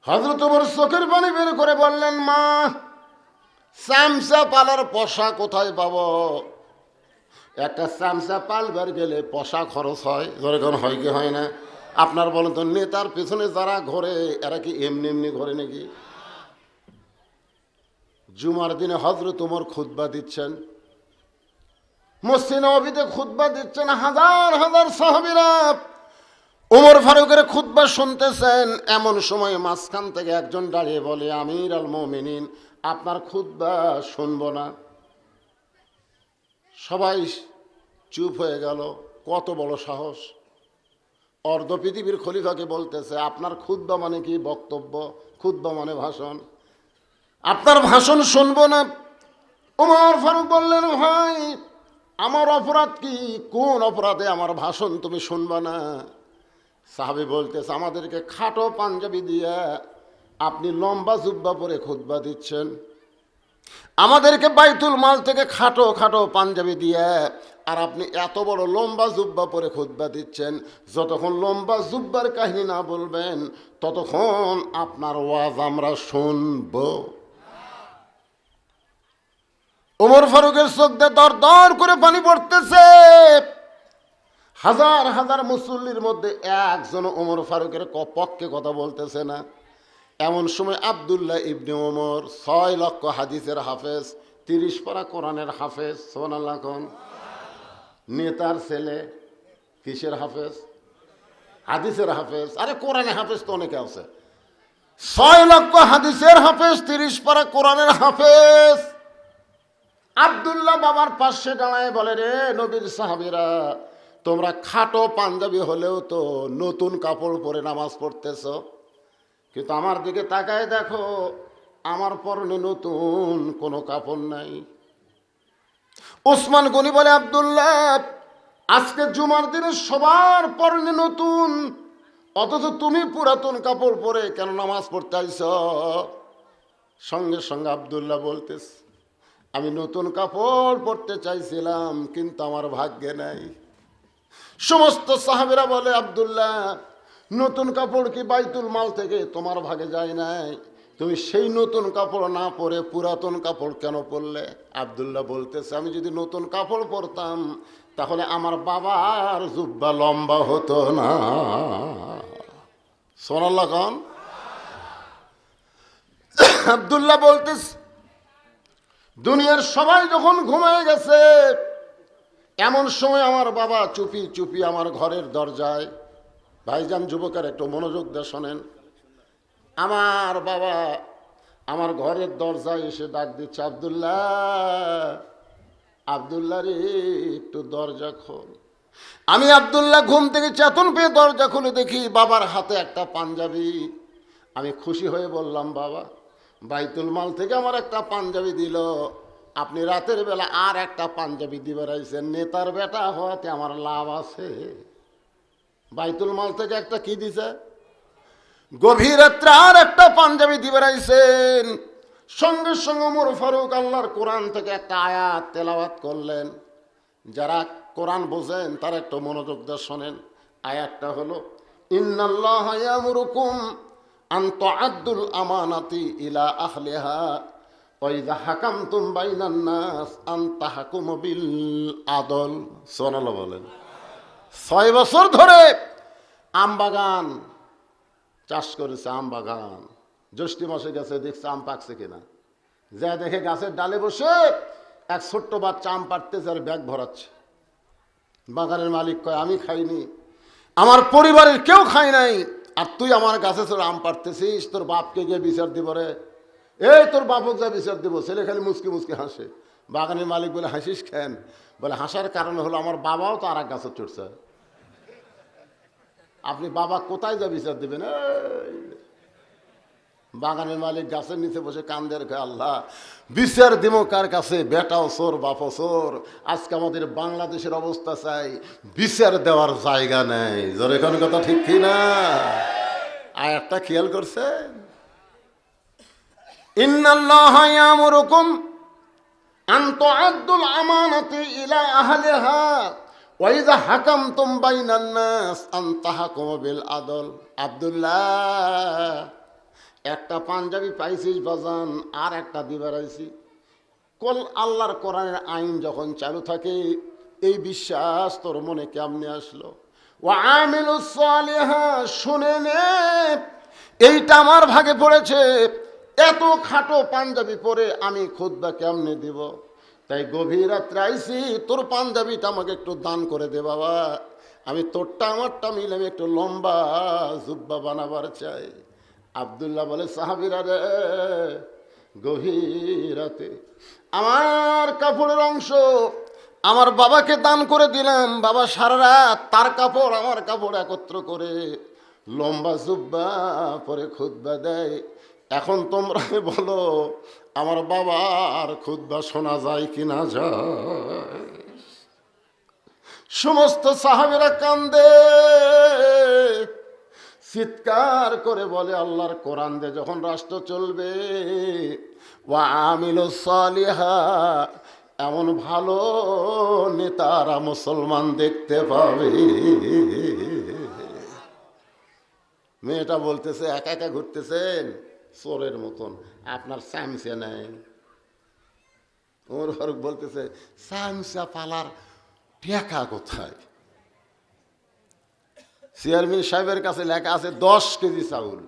হযরত ওমর চোখের পানি বের করে বললেন, মা চামচা পালার পয়সা কোথায় পাবো? একটা চামচা পালবার গেলে পয়সা খরচ হয়। যেরকম হয় কি হয় না? আপনার বলেন তো, নেতার পেছনে যারা ঘোরে এরা কি এমনি এমনি ঘোরে নাকি? জুমার দিনে হযরত ওমর খুতবা দিচ্ছেন, মসজিদে নববীতে খুতবা দিচ্ছেন, হাজার হাজার সাহাবীরা ওমর ফারুকের খুতবা শুনতেছেন। এমন সময় মাঝখান থেকে একজন দাঁড়িয়ে বলে, আমির আল মুমিনিন, আপনার খুতবা শুনবো না। সবাই চুপ হয়ে গেল। কত বড় সাহস! অর্ধ পৃথিবীর খলিফাকে বলতেছে আপনার খুতবা মানে কি? বক্তব্য। খুতবা মানে ভাষণ। আপনার ভাষণ শুনবো না। ওমর ফারুক বললেন, ভাই আমার অপরাধ কি? কোন অপরাধে আমার ভাষণ তুমি শুনবা না? সাহাবী বলতেছে, আমাদেরকে খাটো পাঞ্জাবি দিয়ে আপনি লম্বা জুব্বা পরে খুতবা দিচ্ছেন, আমাদেরকে বাইতুল মাল থেকে খাটো খাটো পাঞ্জাবি দিয়ে আর আপনি এত বড় লম্বা জুব্বা পরে খুতবা দিচ্ছেন। যতক্ষণ লম্বা জুব্বার কাহিনী না বলবেন ততক্ষণ আপনার ওয়াজ আমরা শুনব। ওমর ফারুকের চোখ দিয়ে দর দর করে পানি পড়তেছে। হাজার হাজার মুসল্লির মধ্যে একজন ওমর ফারুকের পক্ষে কথা বলতেছে না। এমন সময় আব্দুল্লাহ ইবনে ওমর 6 লক্ষ হাদিসের হাফেজ, 30 পারা কোরআনের হাফেজ, সুবহানাল্লাহ কোন নেতার ছেলে কিসের হাফেজ? হাদিসের হাফেজ। আরে কোরআনের হাফেজ তো অনেকে আছে। 6 লক্ষ হাদিসের হাফেজ, 30 পারা কোরআনের হাফেজ। আব্দুল্লাহ বাবার পাশে দাঁড়ায় বলে, রে নবীর সাহাবীরা, তোমরা খাটো পাঞ্জাবি হলেও তো নতুন কাপড় পরে নামাজ পড়তেছ, কিন্তু আমার দিকে তাকায় দেখো, আমার পরনে নতুন কোনো কাপড় নাই। ওসমান গনি বলে, আব্দুল্লাহ আজকে জুমার দিনে সবার পরনে নতুন, অথচ তুমি পুরাতন কাপড় পরে কেন নামাজ পড়তে আইছ? সঙ্গে সঙ্গে আব্দুল্লাহ বলতেছ, আমি নতুন কাপড় পরতে চাইছিলাম কিন্তু আমার ভাগ্যে নাই। সমস্ত সাহাবীরা বলে, আব্দুল্লাহ নতুন কাপড় কি বাইতুল মাল থেকে তোমার ভাগে যায় নাই? তুমি সেই নতুন কাপড় না পরে পুরাতন কাপড় কেন পরলে? আব্দুল্লাহ বলতেছে, আমি যদি নতুন কাপড় পরতাম তাহলে আমার বাবার জুব্বা লম্বা হতো না। সুবহানাল্লাহ কোন। আব্দুল্লাহ বলতেছে, দুনিয়ার সবাই যখন ঘুমিয়ে গেছে এমন সময় আমার বাবা চুপি চুপি আমার ঘরের দরজায়, ভাইজান যুবকের একটু মনোযোগ দিয়ে শোনেন, আমার বাবা আমার ঘরের দরজায় এসে ডাক দিচ্ছে, আব্দুল্লাহ, আব্দুল্লাহ রে একটু দরজা খোল। আমি আব্দুল্লাহ ঘুম থেকে চেতন পেয়ে দরজা খুলে দেখি বাবার হাতে একটা পাঞ্জাবি। আমি খুশি হয়ে বললাম, বাবা বাইতুল মাল থেকে আমার একটা পাঞ্জাবি দিল, আপনি রাতের বেলা আর একটা পাঞ্জাবি দিবে রাইছেন, নেতার বেটা হওয়াতে আমার লাভ আছে। বাইতুল মাল থেকে একটা কি দিছে? গভীর রাত্রে আর একটা পাঞ্জাবি দিবে রাইছেন। সঙ্গে সঙ্গে ওমর ফারুক আল্লাহর কোরআন থেকে একটা আয়াত তেলাওয়াত করলেন। যারা কোরআন বোঝেন তারা একটু মনোযোগ দিয়ে শোনেন। আয়াতটা হলো, ইন্নাল্লাহা ইয়ামুরুকুম আন তুআদ্দুল আমানাতি ইলা আহলিহা ওয়া ইযা হাকামতুম বাইনান নাস আন তাহকুমু বিল আদল। সুবহানাল্লাহ বলেন। 6 বছর ধরে আম বাগান চাষ করেছে, আম বাগান। জ্যৈষ্ঠ মাসে গেছে, দেখছে আম পাকছে কিনা, যা দেখে গাছের ডালে বসে এক ছোট্ট বাচ্চা আম পাড়তেছে আর ব্যাগ ভরাচ্ছে। বাগানের মালিক কয়, আমি খাইনি, আমার পরিবারের কেউ খায় নাই, আর তুই আমার গাছে চড়ে আম পাড়তেছিস, তোর বাপকে গিয়ে বিচার দিব রে। এই তোর বাপক যা বিচার দিব। ছেলে খালি মুসকি মুসকি হাসে। বাগানের মালিক বলে, হাসিস কেন? বলে, হাসার কারণ হলো আমার বাবাও তো আর এক গাছে চড়ছে, আপনি বাবা কোথায় যা বিচার দেবেন? বাগানের মালিক গাছের নিচে বসে কান্দের, আল্লাহ বিচার দিব কার কাছে? বেটাও চোর, বাপও চোর। আজকে আমাদের বাংলাদেশের অবস্থা চাই, বিচার দেওয়ার জায়গা নেই। জোরে কোন কথা ঠিক কি না? আয়াতটা খেয়াল করছেন? ইন্নাল্লাহা ইয়ামুরুকুম আন তুআদ্দুল আমানাতি ইলা আহলিহা ওয়া ইযা হাকামতুম বাইনান নাস আন তাহকুমু বিল আদল। আব্দুল্লাহ একটা পাঞ্জাবি পাইছিস বাজান, আর একটা দিবার আইছি। কল আল্লাহর কোরআনের আইন যখন চালু থাকে এই বিশ্বাস তোর মনে কেমনে আসলো? ওয়া আমিলুস সালিহাত, শুনে নে এইটা আমার ভাগে পড়েছে। এত খাটো পাঞ্জাবি পরে আমি খুতবা কেমনে দিব? তাই গভীর রাত্রে আইছি, তোর পাঞ্জাবিটা আমাকে একটু দান করে দে বাবা। আমি তোরটা আমারটা মিলে আমি একটু লম্বা জুব্বা বানাবার চাই। আব্দুল্লাহ বলে, সাহাবীরা রে, গভীর রাতে আমার কাপড়ের অংশ আমার বাবাকে দান করে দিলাম। বাবা সারা রাত তার কাপড় আমার কাপড় একত্র করে লম্বা জুব্বা পরে খুতবা দেয়। এখন তোমরা বলো আমার বাবার খুতবা শোনা যায় কি না যায়? সমস্ত সাহাবীরা কান্দে, চিৎকার করে বলে আল্লাহর কোরআন দিয়ে যখন রাষ্ট্র চলবে, ওয়া আমিলুস সালিহা, এমন ভালো নেতারা মুসলমান দেখতে পাবে। মেয়েটা বলতেছে একা একা ঘুরতেছেন চোরের মতন, আপনার চামচা নেই। ওমর ফারুক বলতেছে চামচা পালার টাকা কোথায়? চেয়ারম্যান সাহেবের কাছে লেখা আছে 10 কেজি চাউল,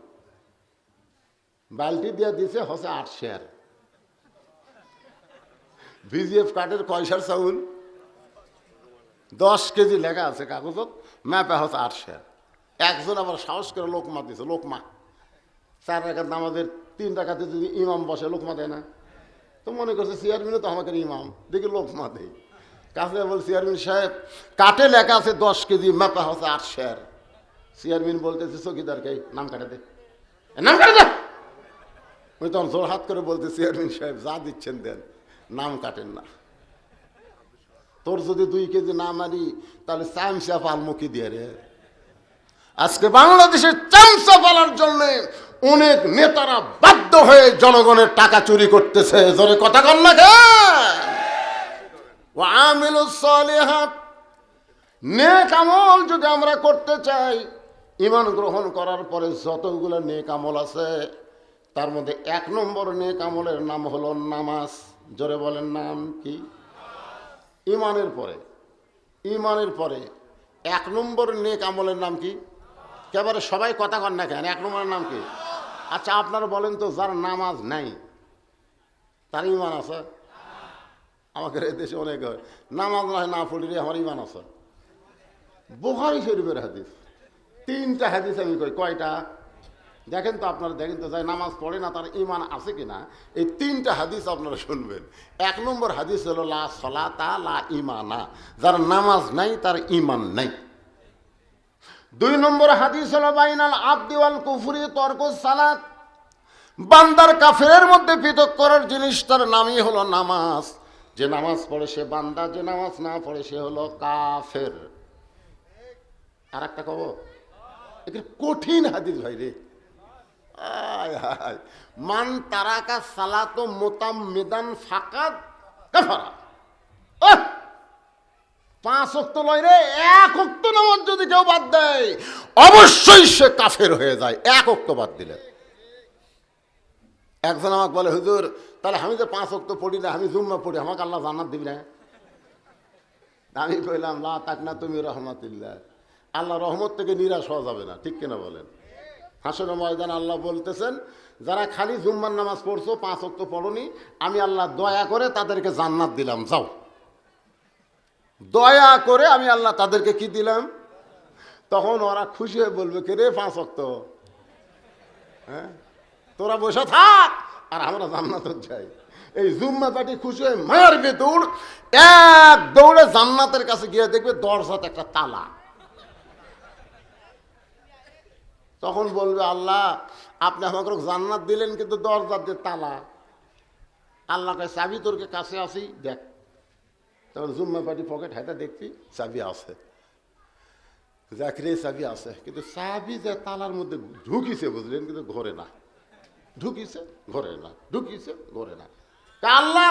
বালতি দিয়ে দিছে হচ্ছে 8 শেয়ার। ভিজিএফ কার্ডের কয়সার চাউল? 10 কেজি লেখা আছে কাগজত, ম্যাপে হচ্ছে 8 শেয়ার। একজন আবার সাহস করে লোকমা দিছে, লোকমা 4 রাকাত নামাজের 3 রাকাতে যদি ইমাম বসে লোকমা দেয় না, তো মনে করছে চেয়ারম্যানও তো আমাকে ইমাম, দেখি লোকমা দেয়। কাছে বল চেয়ারম্যান সাহেব কাটে লেখা আছে 10 কেজি, ম্যাপে হচ্ছে 8 শেয়ার। চেয়ারম্যান বলতেছে চকিদারকে নাম কাটে দে, নাম কাটে দে। ওই তখন জোর হাত করে বলতে চেয়ারম্যান সাহেব যা দিচ্ছেন দেন, নাম কাটেন না। তোর যদি 2 কেজি না মারি তাহলে চামচা পালমুখী দিয়ে রে। আজকে বাংলাদেশের চামচা পালার জন্য অনেক নেতারা বাধ্য হয়ে জনগণের টাকা চুরি করতেছে। জোরে কথা কন না কেন? ওয়া আমিলুস সালিহাত, নেক আমল যদি আমরা করতে চাই, ঈমান গ্রহণ করার পরে যতগুলো নেক আমল আছে তার মধ্যে 1 নম্বর নেক আমলের নাম হলো নামাজ। জোরে বলেন নাম কি? ঈমানের পরে 1 নম্বর নেক আমলের নাম কি? একেবারে সবাই কথা কন না কেন? 1 নম্বরের নাম কি? আচ্ছা আপনারা বলেন তো, যার নামাজ নাই তার ঈমান আছে? আমাদের এই দেশে অনেক হয় নামাজ না পড়লে আমার ঈমান আছে। বুখারী শরীফের হাদিস, 3টা হাদিস আমি কই, কয়টা দেখেন তো আপনারা, দেখেন তো যাই নামাজ পড়ে না তার ঈমান আছে কিনা। এই 3টা হাদিস আপনারা শুনবেন। 1 নম্বর হাদিস হলো লা সলাতা লা ঈমানা, যার নামাজ নাই তার ঈমান নাই। 2 নম্বর হাদিস হলো বাইনাল আবদি ওয়াল কুফরি তরকুস সালাত, বান্দার কাফেরের মধ্যে পৃথক করার জিনিসটার নামই হলো নামাজ। যে নামাজ পড়ে সে বান্দা, যে নামাজ না পড়ে সে হলো কাফের। আর একটা কব, এটা কঠিন হাদিস ভাই রে। মান তারাকা সালাতো মুতাম্মিদান ফাকাদ কাফারা। 5 ওয়াক্ত লয় রে, 1 ওয়াক্ত নামাজ যদি কেউ বাদ দেয় অবশ্যই সে কাফের হয়ে যায়, 1 ওয়াক্ত বাদ দিলে। একজন আমাকে বলে হুজুর তাহলে আমি যে 5 ওয়াক্ত পড়ি না, আমি জুম্মা পড়ি, আমাকে আল্লাহ জান্নাত দিবি না? আমি কইলাম লা তাকনা তুমি রহমাতিল্লাহ, আল্লাহ রহমত থেকে নিরাশ হওয়া যাবে না, ঠিক কিনা বলেন? হাসরের ময়দান আল্লাহ বলতেছেন যারা খালি জুম্মার নামাজ পড়ছো, 5 ওয়াক্ত পড়নি, আমি আল্লাহ দয়া করে তাদেরকে জান্নাত দিলাম, যাও। দয়া করে আমি আল্লাহ তাদেরকে কি দিলাম? তখন ওরা খুশি হয়ে বলবে কে রে 5 ওয়াক্ত, হ্যাঁ তোরা বসে থাক আর আমরা জান্নাতে যাই। এই জুম্মা পার্টি খুশি হয়ে মারবে দৌড়, 1 দৌড়ে জান্নাতের কাছে গিয়ে দেখবে দরজাতে একটা তালা। তখন বলবে আল্লাহ আপনি আমাকে জান্নাত দিলেন কিন্তু দরজার যে তালা। আল্লাহ কয় চাবি তোর কাছে আসি দেখ। তখন জুম্মা পার্টি পকেট হাতে দেখবি চাবি আছে, দেখলে চাবি আছে, কিন্তু চাবি যে তালার মধ্যে ঢুকিছে বুঝলেন, কিন্তু ঘরে না। ঢুকিছে ঘরে না, ঢুকিছে ঘরে না। আল্লাহ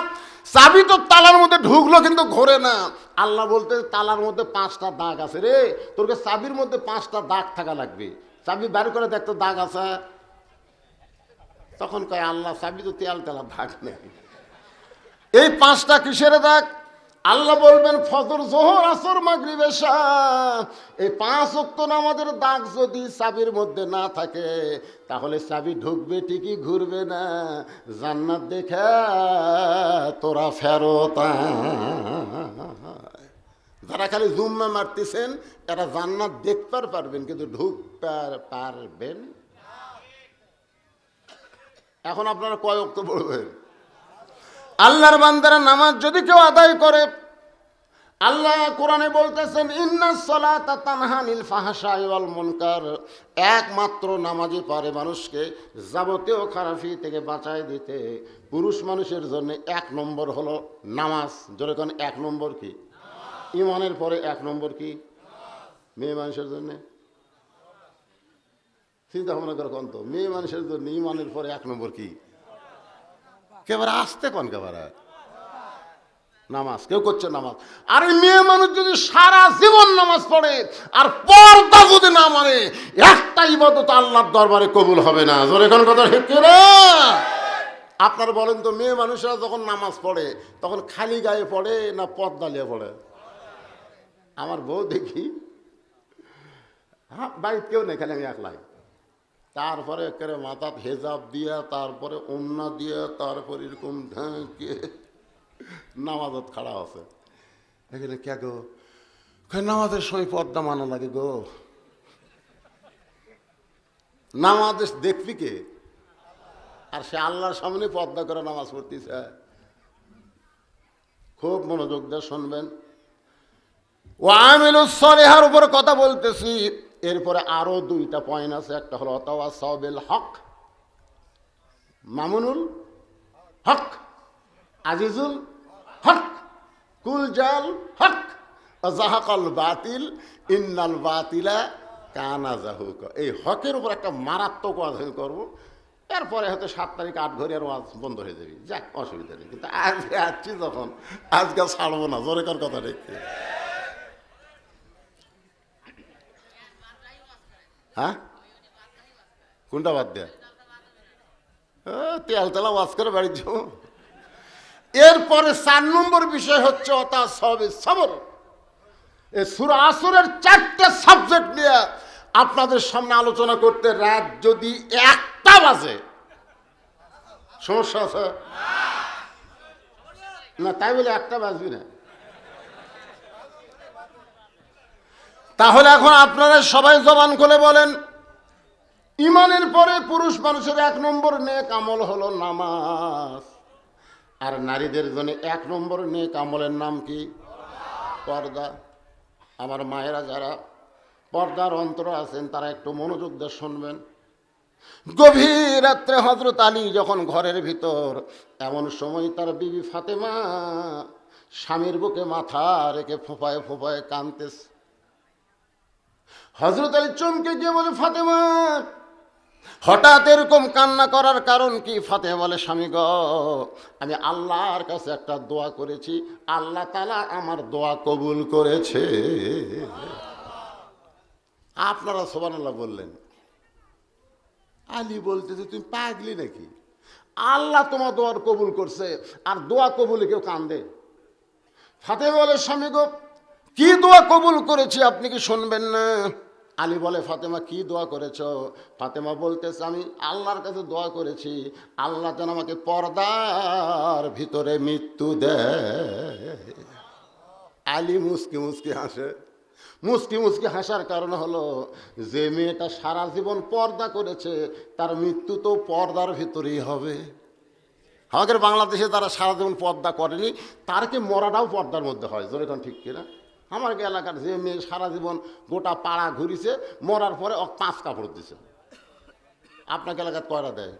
চাবি তো তালার মধ্যে ঢুকলো কিন্তু ঘরে না। আল্লাহ বলতে তালার মধ্যে 5টা দাগ আছে রে, তোর চাবির মধ্যে 5টা দাগ থাকা লাগবে, চাবি বের করে দেখতো দাগ আছে। তখন কয় আল্লাহ চাবি তো তেল তেলা দাগ নেই, এই 5টা কিসের দাগ? আল্লাহ বলবেন ফজর জোহর আসর মাগরিব এশা, এই 5 ওয়াক্ত নামাজের দাগ যদি চাবির মধ্যে না থাকে তাহলে চাবি ঢুকবে ঠিকই, ঘুরবে না। জান্নাত দেখে তোরা ফেরত। যারা খালি জুম্মা মারতেছেন এরা জান্নাত দেখতে পারবেন কিন্তু ঢুকতে পারবেন। এখন আপনারা কয় ওয়াক্ত পড়বেন? আল্লাহর বান্দারা নামাজ যদি কেউ আদায় করে আল্লাহ কোরআনে বলতেছেন ইন্নাস সালাতা তানহা আনিল ফাহশাই ওয়াল মুনকার, একমাত্র নামাজই পারে মানুষকে যাবতীয় খারাপি থেকে বাঁচায় দিতে। পুরুষ মানুষের জন্য 1 নম্বর হলো নামাজ। জোরে কোন 1 নম্বর কি? ইমানের পরে 1 নম্বর কি? মেয়ে মানুষের জন্য চিন্তা ভাবনা করে কোন তো মেয়ে মানুষের জন্য ইমানের পরে 1 নম্বর কি? কেবারে আসতে কোন কেবারে নামাজ। কেউ করছে নামাজ। আর এই মেয়ে মানুষ যদি সারা জীবন নামাজ পড়ে আর পর্দা যদি না মানে, একটা ইবাদত আল্লাহর দরবারে কবুল হবে না। জোরে কোন কথা ঠিক না? আপনারা বলেন তো, মেয়ে মানুষরা যখন নামাজ পড়ে তখন খালি গায়ে পড়ে না পর্দা নিয়ে পড়ে? আমার বউ দেখি বাড়িতে কেউ নেই, খালি আমি একলাই। তারপরে একেবারে মাথাত হেজাব দিয়া, তারপরে ওন্না দিয়া, তারপরে এরকম ঢাকে নামাজত খাড়া আছে। এখানে কে গো? নামাজের সময় পর্দা মানা লাগে গো। নামাজ দেখবি কে? আর সে আল্লাহর সামনে পর্দা করে নামাজ পড়তেছে। খুব মনোযোগ দিয়ে শুনবেন। ও আমিলুস সালিহার উপর কথা বলতেছি। এরপরে আরো 2টা পয়েন্ট আছে। একটা হলো তাওয়াসাউ বিল হক, মামুনুল হক, আজিজুল হক, কুল জাল হক, জাহাকাল বাতিল ইন্নাল বাতিলা কানা জাহুকা। এই হকের উপর একটা মারাত্মক ওয়াজ করবো। এরপরে হয়তো 7 তারিখ 8 ঘড়ির ওয়াজ বন্ধ হয়ে যাবে, যাক অসুবিধা নেই। কিন্তু আজকে আসছি যখন, আজকে ছাড়বো না। জোরেকার কথা দেখতে। হ্যাঁ, কোনটা বাদ দেয়া? তেল তেলা ওয়াজ করে বাড়ি যাবো। এরপরে 4 নম্বর বিষয় হচ্ছে অতা সবে সবর। এই সূরা আসরের 4টে সাবজেক্ট নিয়ে আপনাদের সামনে আলোচনা করতে রাত যদি 1টা বাজে, সমস্যা আছে না? তাই বলে 1টা বাজবি না? তাহলে এখন আপনারা সবাই জবান খুলে বলেন, ইমানের পরে পুরুষ মানুষের 1 নম্বর নেক আমল হলো নামাজ। আর নারীদের জন্য 1 নম্বর নেক আমলের নাম কি? পর্দা। আমার মায়েরা যারা পর্দার অন্তর আছেন তারা একটু মনোযোগ দিয়ে শুনবেন। গভীর রাত্রে হযরত আলী যখন ঘরের ভিতর, এমন সময় তার বিবি ফাতেমা স্বামীর বুকে মাথা রেখে ফোঁপায় ফোঁপায় কাঁদতেছে। হযরত আলী চমকে গিয়ে বলে, ফাতেমা হঠাৎ এরকম কান্না করার কারণ কি? ফাতেমা বলে, স্বামী গো, আমি আল্লাহর কাছে একটা দোয়া করেছি, আল্লাহ তাআলা আমার দোয়া কবুল করেছে। আপনারা সুবহানাল্লাহ বললেন। আলী বলতেছে, তুমি পাগলি নাকি? আল্লাহ তোমার দোয়ার কবুল করছে, আর দোয়া কবুলে কেউ কান্দে? ফাতেমা বলে, স্বামী গো, কি দোয়া কবুল করেছি আপনি কি শুনবেন না? আলী বলে, ফাতেমা কি দোয়া করেছ? ফাতেমা বলতেছে, আমি আল্লাহর কাছে দোয়া করেছি, আল্লাহ যেন আমাকে পর্দার ভিতরে মৃত্যু দেয়। আলী মুসকি মুসকি হাসে। মুসকি মুসকি হাসার কারণ হলো, যে মেয়েটা সারা জীবন পর্দা করেছে তার মৃত্যু তো পর্দার ভিতরেই হবে। আমাদের বাংলাদেশে তারা সারা জীবন পর্দা করেনি, তার কি মরাটাও পর্দার মধ্যে হয়। জোরে কোন ঠিক কিনা? আমার এলাকার যে মেয়ে সারা জীবন গোটা পাড়া ঘুরিছে, মরার পরে 5 কাপড় দিছে। আপনাকে এলাকার কয়টা দেয়?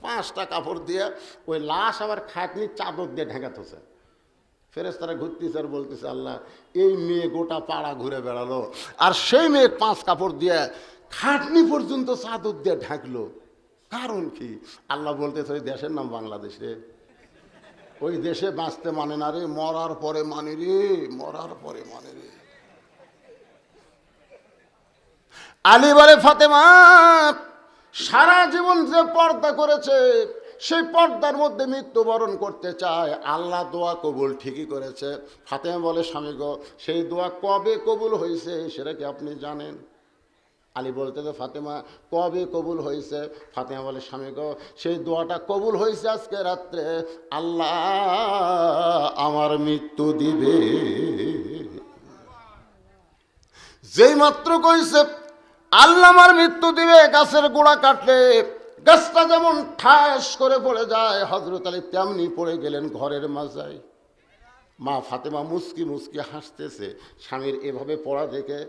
5টা কাপড় দিয়ে ওই লাশ আবার খাটনির চাদর দিয়ে ঢেকে থছে। ফেরেশতারা ঘুরতেছে আর বলতেছে, আল্লাহ, এই মেয়ে গোটা পাড়া ঘুরে বেড়ালো, আর সেই মেয়ে 5 কাপড় দিয়ে খাটনি পর্যন্ত চাদর দিয়ে ঢাকলো, কারণ কি? আল্লাহ বলতেছে, ওই দেশের নাম বাংলাদেশ রে, ওই দেশে বাঁচতে মানে না রে, মরার পরে মানে রে, মরার পরে মানে রে। আলী বলে, ফাতেমা সারা জীবন যে পর্দা করেছে সেই পর্দার মধ্যে মৃত্যুবরণ করতে চায়, আল্লাহ দোয়া কবুল ঠিকই করেছে। ফাতেমা বলে, স্বামী গো, সেই দোয়া কবে কবুল হয়েছে সেটা কি আপনি জানেন? আলী বলতে যে, ফাতেমা কবে কবুল হয়েছে? ফাতেমা বলে, স্বামী গো, সেই দোয়াটা কবুল হয়েছে আজকে রাত্রে, আল্লাহ আমার মৃত্যু দিবে। যেই মাত্র কইছে আল্লাহ আমার মৃত্যু দিবে, গাছের গোড়া কাটলে গাছটা যেমন ঠাস করে পড়ে যায়, হযরত আলী তেমনি পড়ে গেলেন ঘরের মাজায়। মা ফাতেমা মুস্কি মুস্কি হাসতেছে স্বামীর এভাবে পড়া দেখে।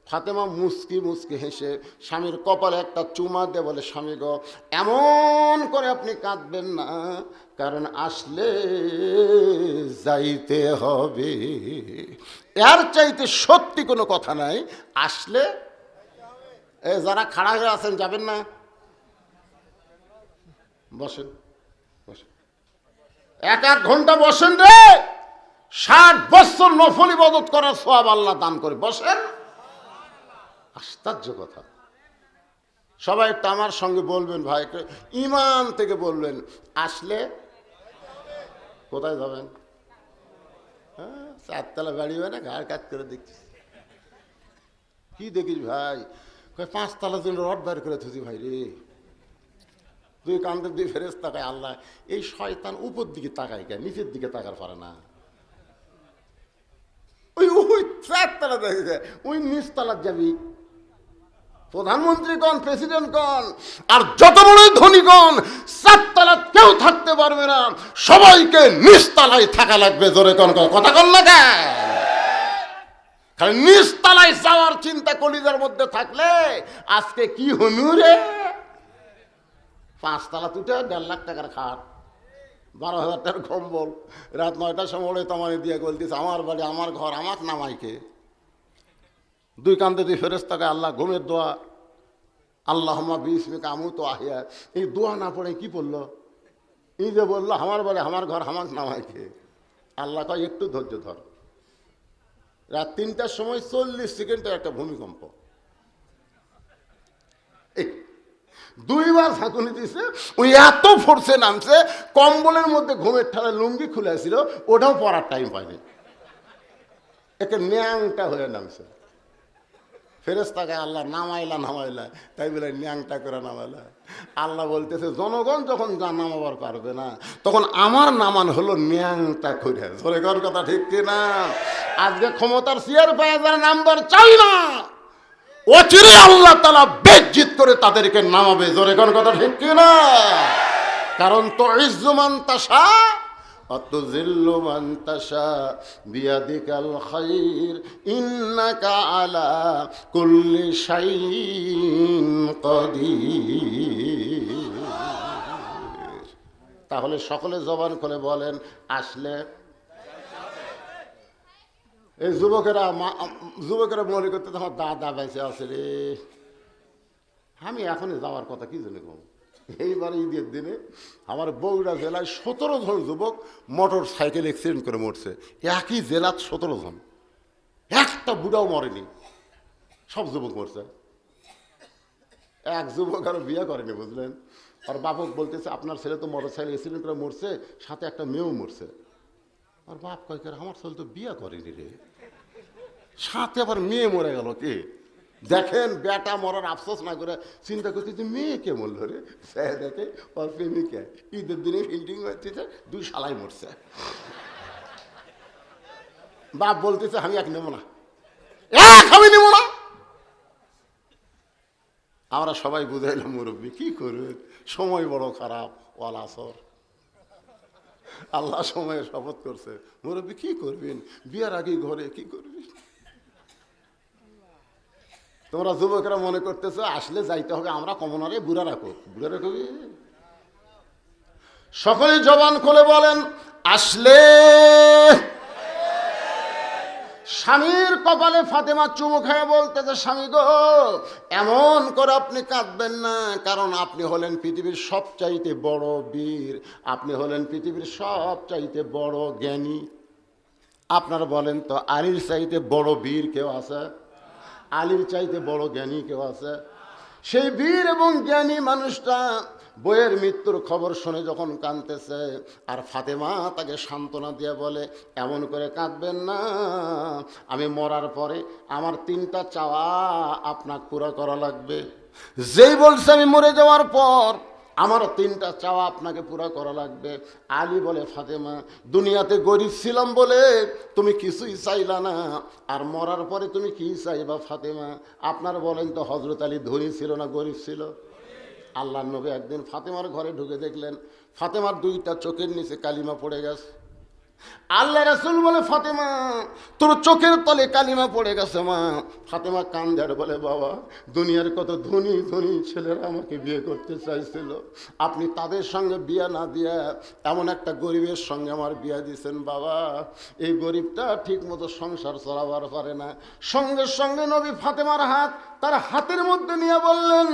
ফাতেমা মুস্কি মুস্কি হেসে স্বামীর কপালে একটা চুমা দিয়ে বলে, স্বামী গো, এমন করে আপনি কাঁদবেন না, কারণ আসলে যাইতে হবে। এর চাইতে সত্যি কোনো কথা নাই। আসলে যারা খাড়া হয়ে আছেন যাবেন না, বসেন বসেন, 1 ঘন্টা বসেন রে, 60 বছর নফল ইবাদত করার সওয়াব আল্লাহ দান করে। বসেন। আশ্চর্য কথা। সবাই একটা আমার সঙ্গে বলবেন, ভাই ইমান থেকে বলবেন, আসলে কোথায় যাবেন? 4 তলা বাড়ি হয় না, ঘাড় কাজ করে দেখছিস। কি দেখিস ভাই? 5 তলার জন্য রড বের করে থুছি ভাই রে। 2 কান্দের 2 ফেরেশতা তাকায়, আল্লাহ এই শয়তান উপর দিকে তাকায় কেন, নিচের দিকে তাকার পারে না? ওই 4 তলা দেখে ওই নিচ তলার যাবি। প্রধানমন্ত্রী কন, প্রেসিডেন্ট কন, আর যত বড়ই ধনী কন, 4 তলা কেউ থাকতে পারবে না, সবাইকে নিচ তলায় থাকা লাগবে। জোরে কন, কথা কন না কেন? খালি নিচ তলায় যাওয়ার চিন্তা কলিজার মধ্যে থাকলে আজকে কি হনু রে? 5 তলা তুটে 1.5 লাখ টাকার খাট, 12,000 টাকার কম্বল, রাত 9টার সময় ওড়ে তামানি দিয়ে বলতেছে, আমার বাড়ি আমার ঘর, আমাক নামাইকে। 2 কান্দে 2 ফেরেশতাকে আল্লাহ ঘুমের দোয়া, আল্লাহুম্মা বিসমিকা আমুতু ওয়া আহইয়া। এই দোয়া না পড়ে কি পড়লো? এই যে বললো আমার বাড়ি আমার ঘর, আমাক নামাইকে। আল্লাহ কয় একটু ধৈর্য ধর। রাত 3টার সময় 40 সেকেন্ডের একটা ভূমিকম্প, 2 বার ঝাঁকুনি দিছে। ওই এত ফোর্সে নামছে, কম্বলের মধ্যে ঘুমের ঠালা লুঙ্গি খুলে ছিল, ওটাও পরার টাইম পায়নি, একে ন্যাংটা হয়ে নামছে। ফেরেশতাকে আল্লাহ নামাইলা, তাই বলে ন্যাংটা করে নামাইলা। আল্লাহ বলতেছে, জনগণ যখন যা নামাবার পারবে না, তখন আমার নামান হলো ন্যাংটা করে। ধরে কর কথা ঠিক কিনা? আজকে ক্ষমতার চেয়ার পায় যারা নাম্বার চাই না, অচিরে আল্লাহ তাআলা বেজ্জিত করে তাদেরকে নামাবে। জোরে কোন কথা ঠিক কিনা? কারণ তো ইজ্জু মান তাশা অতুযিল্লু মান তাশা বিয়াদিকাল খায়র ইন্নাকা আলা কুল্লি শাইইন কাদির। তাহলে সকলে জবান খুলে বলেন, আসলে। এই যুবকেরা মনে করতে, আমার দাদা বেঁচে আছে রে, আমি এখনই যাওয়ার কথা কি জন্য কম। এইবার ঈদের দিনে আমার বগুড়া জেলায় 17 জন যুবক মোটর সাইকেল অ্যাক্সিডেন্ট করে মরছে। একই জেলার 17 জন, একটা বুড়াও মরেনি, সব যুবক মরছে। এক যুবক আরো বিয়ে করেনি, বুঝলেন? আর বাপক বলতেছে, আপনার ছেলে তো মোটর সাইকেল অ্যাক্সিডেন্ট করে মরছে, সাথে একটা মেয়েও মরছে। আর বাপ কয়, আমার ছেলে তো বিয়ে করেনি রে, সাথে আবার মেয়ে মরে গেল। কে দেখেন, বেটা মরার আফসোস না করে চিন্তা করতেছে, মেয়ে কে মরল রে? দেখে ওর প্রেমিকা ঈদের দিনে ফিল্ডিং হচ্ছে, 2 শালাই মরছে। বাপ বলতেছে, আমি এক নেব না, আমি নেব না। আমরা সবাই বুঝাইলাম, মুরব্বী কি করবে, সময় বড় খারাপ, ওয়াল আসর, আল্লাহ সময়ের শপথ করছে। মুরব্বী কি করবেন, বিয়ার আগে ঘরে কি করবেন? তোমরা যুবকেরা মনে করতেছো আসলে যাইতে হবে, আমরা কমনারে বুড়া রাখো। সকলে জবান খুলে বলেন, আসলে। স্বামীর কপালে ফাতেমা চুমু খেয়ে বলতেছে, স্বামী গো, এমন করে আপনি কাঁদবেন না, কারণ আপনি হলেন পৃথিবীর সবচাইতে বড় বীর, আপনি হলেন পৃথিবীর সবচাইতে বড় জ্ঞানী। আপনারা বলেন তো, আলীর চাইতে বড় বীর কেউ আছে? আলীর চাইতে বড় জ্ঞানী কেউ আছে? সেই বীর এবং জ্ঞানী মানুষটা বইয়ের মৃত্যুর খবর শুনে যখন কাঁদতেছে, আর ফাতেমা তাকে সান্ত্বনা দিয়ে বলে, এমন করে কাঁদবেন না, আমি মরার পরে আমার 3টা চাওয়া আপনাকে পুরো করা লাগবে। যেই বলছে আমি মরে যাওয়ার পর আমার 3টা চাওয়া আপনাকে পুরো করা লাগবে। আলী বলে, ফাতেমা, দুনিয়াতে গরিব ছিলাম বলে তুমি কিছুই চাইলা না, আর মরার পরে তুমি কি চাইবা ফাতেমা? আপনার বলেন তো, হযরত আলী ধনী ছিল না গরিব ছিল? আল্লাহর নবী একদিন ফাতেমার ঘরে ঢুকে দেখলেন ফাতেমার 2টা চোখের নিচে কালিমা পড়ে গেছে। আল্লাহ রাসূল বলে, ফাতেমা তোর চোখের তলে কালিমা পড়ে গেছে মা। ফাতেমা কান্দে আর বলে, বাবা দুনিয়ার কত ধনী ধনী ছেলেরা আমাকে বিয়ে করতে চাইছিল, আপনি তাদের সঙ্গে বিয়ে না দিয়া এমন একটা গরিবের সঙ্গে আমার বিয়ে দিয়েছেন বাবা। এই গরিবটা ঠিক মতো সংসার চালাবার পারে না। সঙ্গে সঙ্গে নবী ফাতেমার হাত তার হাতের মধ্যে নিয়ে বললেন,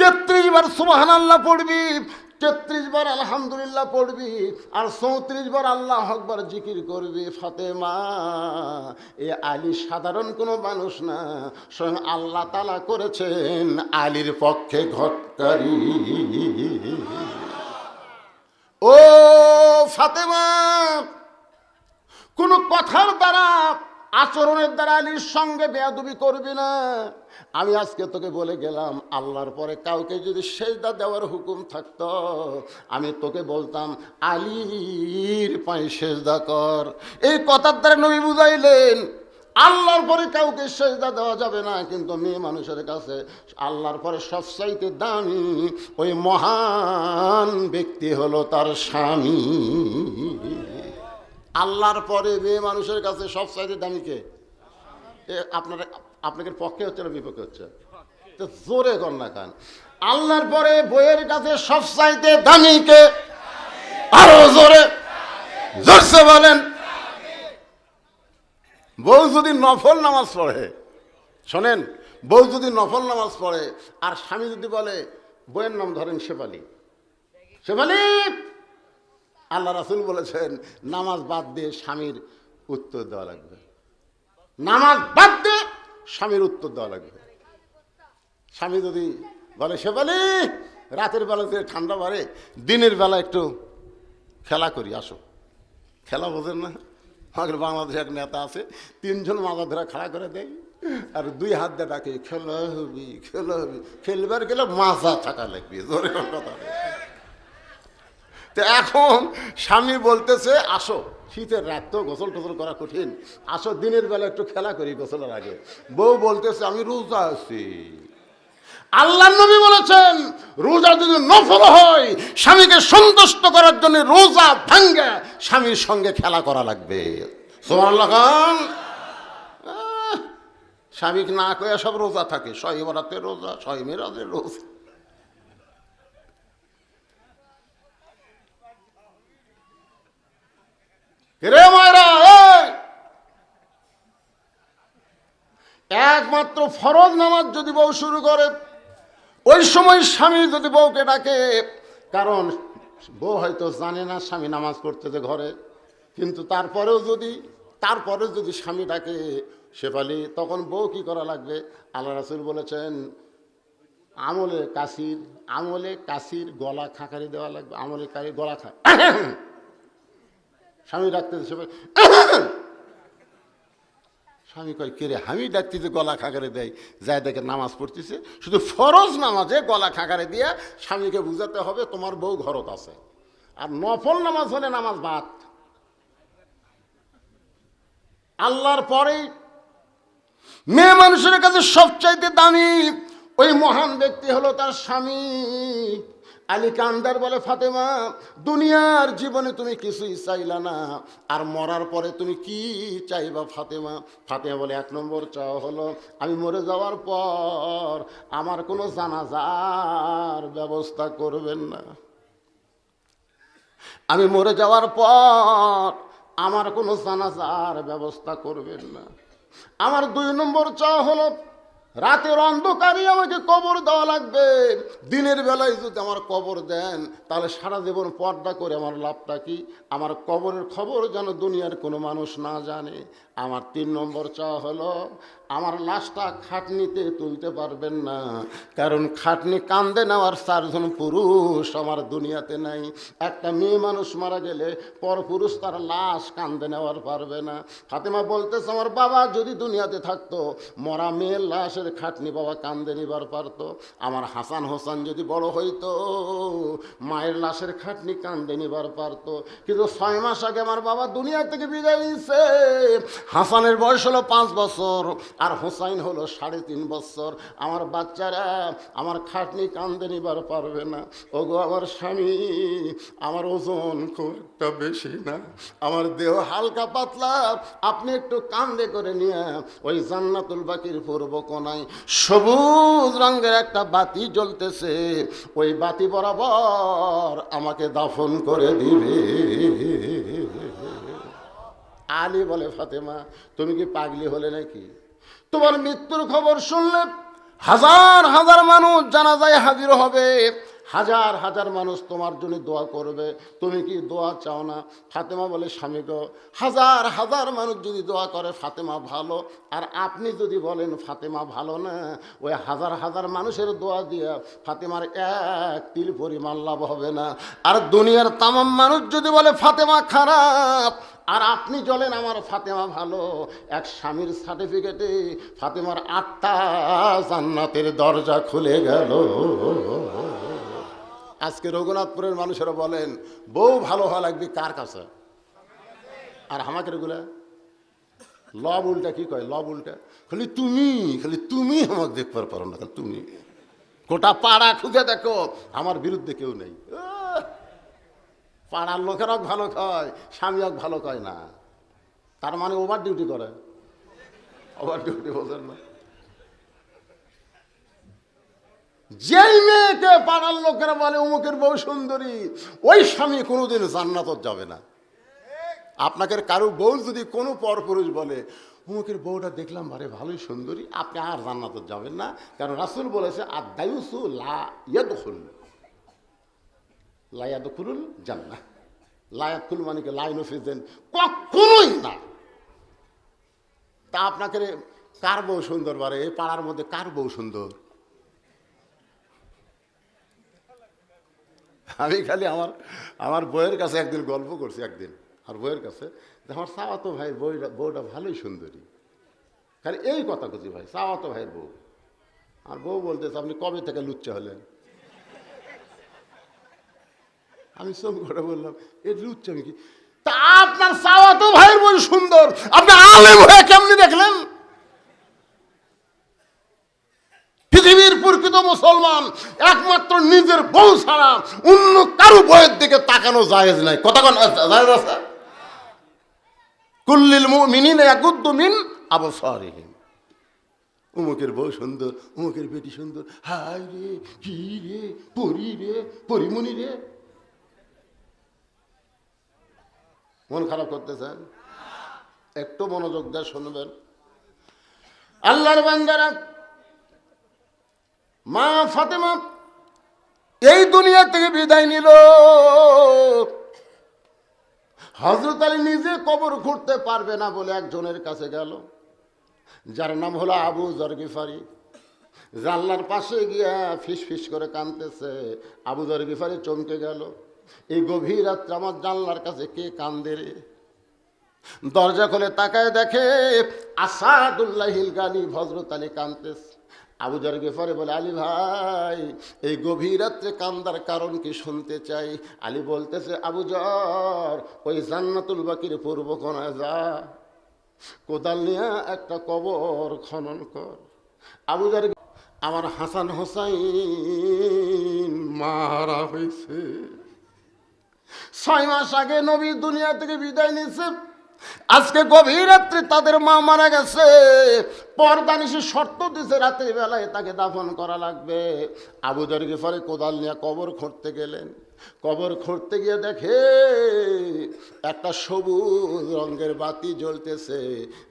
33 বার সুবহানাল্লাহ পড়বি, 33 বার আলহামদুলিল্লাহ পড়বি, আর 34 বার আল্লাহ আকবার জিকির করবি। ফাতেমা, এ আলী সাধারণ কোনো মানুষ না, স্বয়ং আল্লাহ তাআলা করেছেন আলীর পক্ষে ঘটকারী। ও ফাতেমা, কোনো কথার দ্বারা আচরণের দ্বারা আলীর সঙ্গে বেয়াদবি করবি না। আমি আজকে তোকে বলে গেলাম, আল্লাহর পরে কাউকে যদি সেজদা দেওয়ার হুকুম থাকতো, আমি তোকে বলতাম আলীর পায়ে সেজদা কর। এই কথার দ্বারা নবী বুঝাইলেন আল্লাহর পরে কাউকে সেজদা দেওয়া যাবে না, কিন্তু মেয়ে মানুষের কাছে আল্লাহর পরে সবচাইতে দামি ওই মহান ব্যক্তি হলো তার স্বামী। আল্লাহর পরে মেয়ে মানুষের কাছে সবচাইতে দামি কে? আপনাদের পক্ষে হচ্ছে না বিপক্ষে হচ্ছে? তো জোরে কর না কান। আল্লাহর পরে বইয়ের কাছে সবচাইতে দামি কে? আরো জোরে জোরসে বলেন। বউ যদি নফল নামাজ পড়ে, শোনেন, বউ যদি নফল নামাজ পড়ে আর স্বামী যদি বলে, বইয়ের নাম ধরেন শেফালি, শেফালি, আল্লাহ রাসূল বলেছেন নামাজ বাদ দিয়ে স্বামীর উত্তর দেওয়া লাগবে। নামাজ বাদ দিয়ে স্বামীর উত্তর দেওয়া লাগবে। স্বামী যদি বলে, শেফালি রাতের বেলা যে ঠান্ডা বাড়ে, দিনের বেলা একটু খেলা করি, আসো। খেলা বোঝেন না? আমাদের বাংলাদেশে এক নেতা আছে, 3 জন মাজা ধরা খাড়া করে দেয় আর 2 হাত দিয়ে ডাকে, খেলা হবি, খেলা হবি। খেলবার গেলে মাজা থাকা লাগবে, জোরে কথা। তো এখন স্বামী বলতেছে, আসো, শীতের রাত তো গোসল টোসল করা কঠিন, আসো দিনের বেলা একটু খেলা করি গোসলের আগে। বউ বলতেছে, আমি রোজা আছি। আল্লাহ নবী বলেছেন রোজা যদি নফল হয়, স্বামীকে সন্তুষ্ট করার জন্য রোজা ভাঙ্গে স্বামীর সঙ্গে খেলা করা লাগবে। সুবহানাল্লাহ। স্বামী না কয়ে সব রোজা থাকে, 6 বরাতের রোজা, 6 মেরাজের রোজা। রে মায়েরা, একমাত্র ফরজ নামাজ যদি বউ শুরু করে, ওই সময় স্বামী যদি বউকে ডাকে, কারণ বউ হয়তো জানে না স্বামী নামাজ পড়তেছে ঘরে, কিন্তু তারপরেও যদি স্বামী ডাকে শেফালি, তখন বউ কি করা লাগবে? আল্লাহ রাসূল বলেছেন আমলে কাসির গলা খাঁকারি দেওয়া লাগবে। আমলে কারি গলা খা, স্বামী ডাকতেছে শেফালি, স্বামী কয়, কে রে আমি ডাকতেছে, গলা খাঁকারে দেয়, যায় দেখে নামাজ পড়তেছে। শুধু ফরজ নামাজে গলা খাঁকারে দিয়ে স্বামীকে বুঝাতে হবে তোমার বউ ঘরত আছে। আর নফল নামাজ হলে নামাজ বাদ। আল্লাহর পরেই মেয়ে মানুষের কাছে সবচাইতে দামি ওই মহান ব্যক্তি হলো তার স্বামী। আলী কান্দার বলে, ফাতেমা দুনিয়ার জীবনে তুমি কিছুই চাইলা না, আর মরার পরে তুমি কি চাইবা ফাতেমা? ফাতেমা বলে, 1 নম্বর চাওয়া হলো আমি মরে যাওয়ার পর আমার কোনো জানাজার ব্যবস্থা করবেন না। আমি মরে যাওয়ার পর আমার কোনো জানাজার ব্যবস্থা করবেন না। আমার 2 নম্বর চাওয়া হলো রাতের অন্ধকারে আমাকে কবর দেওয়া লাগবে। দিনের বেলায় যদি আমার কবর দেন, তাহলে সারা জীবন পর্দা করে আমার লাভটা কি? আমার কবরের খবর যেন দুনিয়ার কোনো মানুষ না জানে। আমার 3 নম্বর চাওয়া হলো আমার লাশটা খাটনিতে তুলতে পারবেন না, কারণ খাটনি কান্দে নেওয়ার 4 জন পুরুষ আমার দুনিয়াতে নাই। একটা মেয়ে মানুষ মারা গেলে পর পুরুষ তার লাশ কান্দে নেওয়ার পারবে না। ফাতেমা বলতেছে, আমার বাবা যদি দুনিয়াতে থাকতো, মরা মেয়ের লাশের খাটনি বাবা কান্দে নিবার পারতো। আমার হাসান হোসেন যদি বড় হইতো, মায়ের লাশের খাটনি কান্দে নিবার পারতো। কিন্তু 6 মাস আগে আমার বাবা দুনিয়া থেকে বিদায় নিয়েছে। হাসানের বয়স হলো 5 বছর আর হোসাইন হলো 3.5 বছর। আমার বাচ্চারা আমার খাটনি কান্দে নিবার পারবে না। ওগো আমার স্বামী, আমার ওজন খুব একটা বেশি না, আমার দেহ হালকা পাতলা, আপনি একটু কান্দে করে নিয়ে ওই জান্নাতুল বাকির পূর্ব কোনায় সবুজ রঙের একটা বাতি জ্বলতেছে, ওই বাতি বরাবর আমাকে দাফন করে দিবে। আলী বলে, ফাতেমা তুমি কি পাগলি হলে নাকি? তোমার মৃত্যুর খবর শুনলে হাজার হাজার মানুষ জানাজায় হাজির হবে, হাজার হাজার মানুষ তোমার জন্য দোয়া করবে, তুমি কি দোয়া চাও না? ফাতেমা বলে, স্বামী গো, হাজার হাজার মানুষ যদি দোয়া করে ফাতেমা ভালো, আর আপনি যদি বলেন ফাতেমা ভালো না, ওই হাজার হাজার মানুষের দোয়া দিয়া ফাতেমার এক তিল পরিমাণ লাভ হবে না। আর দুনিয়ার তামাম মানুষ যদি বলে ফাতেমা খারাপ, আর আপনি চলেন আমার ফাতেমা ভালো, এক স্বামীর সার্টিফিকেটে ফাতেমার 8টা জান্নাতের দরজা খুলে গেল। আজকে রঘুনাথপুরের মানুষেরা বলেন বউ ভালো হওয়া লাগবে কার কাছে? আর আমাকে এগুলা লব উল্টা কি কয়? লব উল্টা খালি তুমি আমাকে দেখবার পারো না, খালি তুমি। গোটা পাড়া খুঁজে দেখো, আমার বিরুদ্ধে কেউ নেই। পাড়ার লোকেরা ভালো কয়, স্বামীও ভালো কয় না, তার মানে ওভার ডিউটি করে। ওভার ডিউটি বোঝেন না? যেই মেয়েকে পাড়ার লোকেরা বলে অমুকের বউ সুন্দরী, ওই স্বামী কোনোদিন জান্নাতত যাবে না। আপনাকে কারো বউ যদি কোনো পরপুরুষ বলে অমুকের বউটা দেখলাম বারে ভালোই সুন্দরী, আপনি আর জান্নাতত যাবেন না, কারণ রাসূল বলেছে আদ-দায়ুসু লা ইয়াদখুলুল জান্নাহ। লা ইয়াদখুল মানে কি লাইন অফ ইজেন, কখনোই না। তা আপনাকে কার বউ সুন্দর বারে? এই পাড়ার মধ্যে কার বউ সুন্দর? আমি খালি আমার বইয়ের কাছে একদিন গল্প করছি, একদিন আর বইয়ের কাছে আমার সাওয়াতো ভাইয়ের বউটা ভালোই সুন্দরী, খালি এই কথা খুঁজি ভাই, সাওয়াতো ভাইয়ের বউ। আর বউ বলতেছে আপনি কবে থেকে লুচ্চা হলেন? আমি সব করে বললাম এর লুচ্চা আমি কি? তা আপনার সাওয়াতো ভাইয়ের বউ সুন্দর, আপনি আলেম হয়ে কেমনি দেখলেন? পৃথিবীর প্রকৃত মুসলমান একমাত্র নিজের বউ ছাড়া অন্য কারো বউয়ের দিকে তাকানো জায়েজ নাই। কথা কোন জায়েজ আছে? কুল্লিল মুমিনিনা ইয়াগুদ্দু মিন আবসারিহিম। অমুকের বউ সুন্দর, অমুকের বেটি সুন্দর, হাই রে কি রে, পরি রে, পরিমণি রে। মন খারাপ করতেছেন? একটু মনোযোগ দিয়ে শুনবেন। আল্লাহর বান্দারা, মা ফাতেমা এই দুনিয়া থেকে বিদায় নিল। হযরত আলী নিজে কবর খুঁড়তে পারবে না বলে একজনের কাছে গেল, যার নাম হলো আবু যর গিফারি। জানলার পাশে গিয়া ফিস ফিস করে কাঁদতেছে। আবু যর গিফারি চমকে গেল, এই গভীর রাত্রে আমার জানলার কাছে কে কান্দে রে? দরজা খুলে তাকায় দেখে আসাদুল্লাহিল গালিব হযরত আলী কাঁদতেছে। আবু যর গিফারি বলে, আলী ভাই এই গভীর রাত্রে কান্দার কারণ কি শুনতে চাই? আলী বলতেছে, আবু যর ওই জান্নাতুল বাকির পূর্ব কোণায় যা, কোদাল নিয়ে একটা কবর খনন কর। আবু যর, আমার হাসান হোসাইন মারা হয়েছে। 6 মাস আগে নবী দুনিয়া থেকে বিদায় নিয়েছে। আজকে গভীর রাত্রে তাদের মা মারা গেছে। পর্দা নিশি শর্ত দিছে রাতের বেলায় তাকে দাফন করা লাগবে। আবু যর গিফারি কোদাল নিয়ে কবর খুঁড়তে গেলেন। কবর খুঁড়তে গিয়ে দেখে একটা সবুজ রঙের বাতি জ্বলতেছে,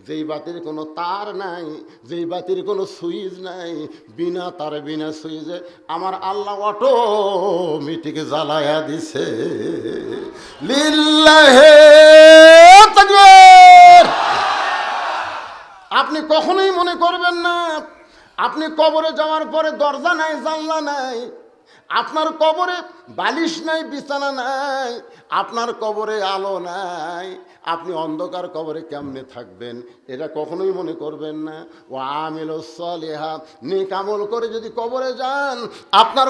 যেই বাতির কোনো তার নাই, যেই বাতির কোনো সুইচ নাই, বিনা তারে বিনা সুইচে আমার আল্লাহ অটোমেটিক জ্বালায়া দিছে। লিল্লাহে তাকবীর। আপনি কখনোই মনে করবেন না আপনি কবরে যাওয়ার পরে দরজা নাই, জানলা নাই, আপনার কবরে বালিশ নাই, বিছানা নাই, আপনার কবরে আলো নাই, আপনি অন্ধকার কবরে কেমনে থাকবেন? এটা কখনোই মনে করবেন না। ও আমিলুস সালিহা, নেক আমল করে যদি কবরে যান আপনার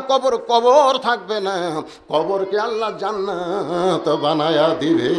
কবর থাকবে না, কবরকে আল্লাহ জান্নাত বানায়া দিবে।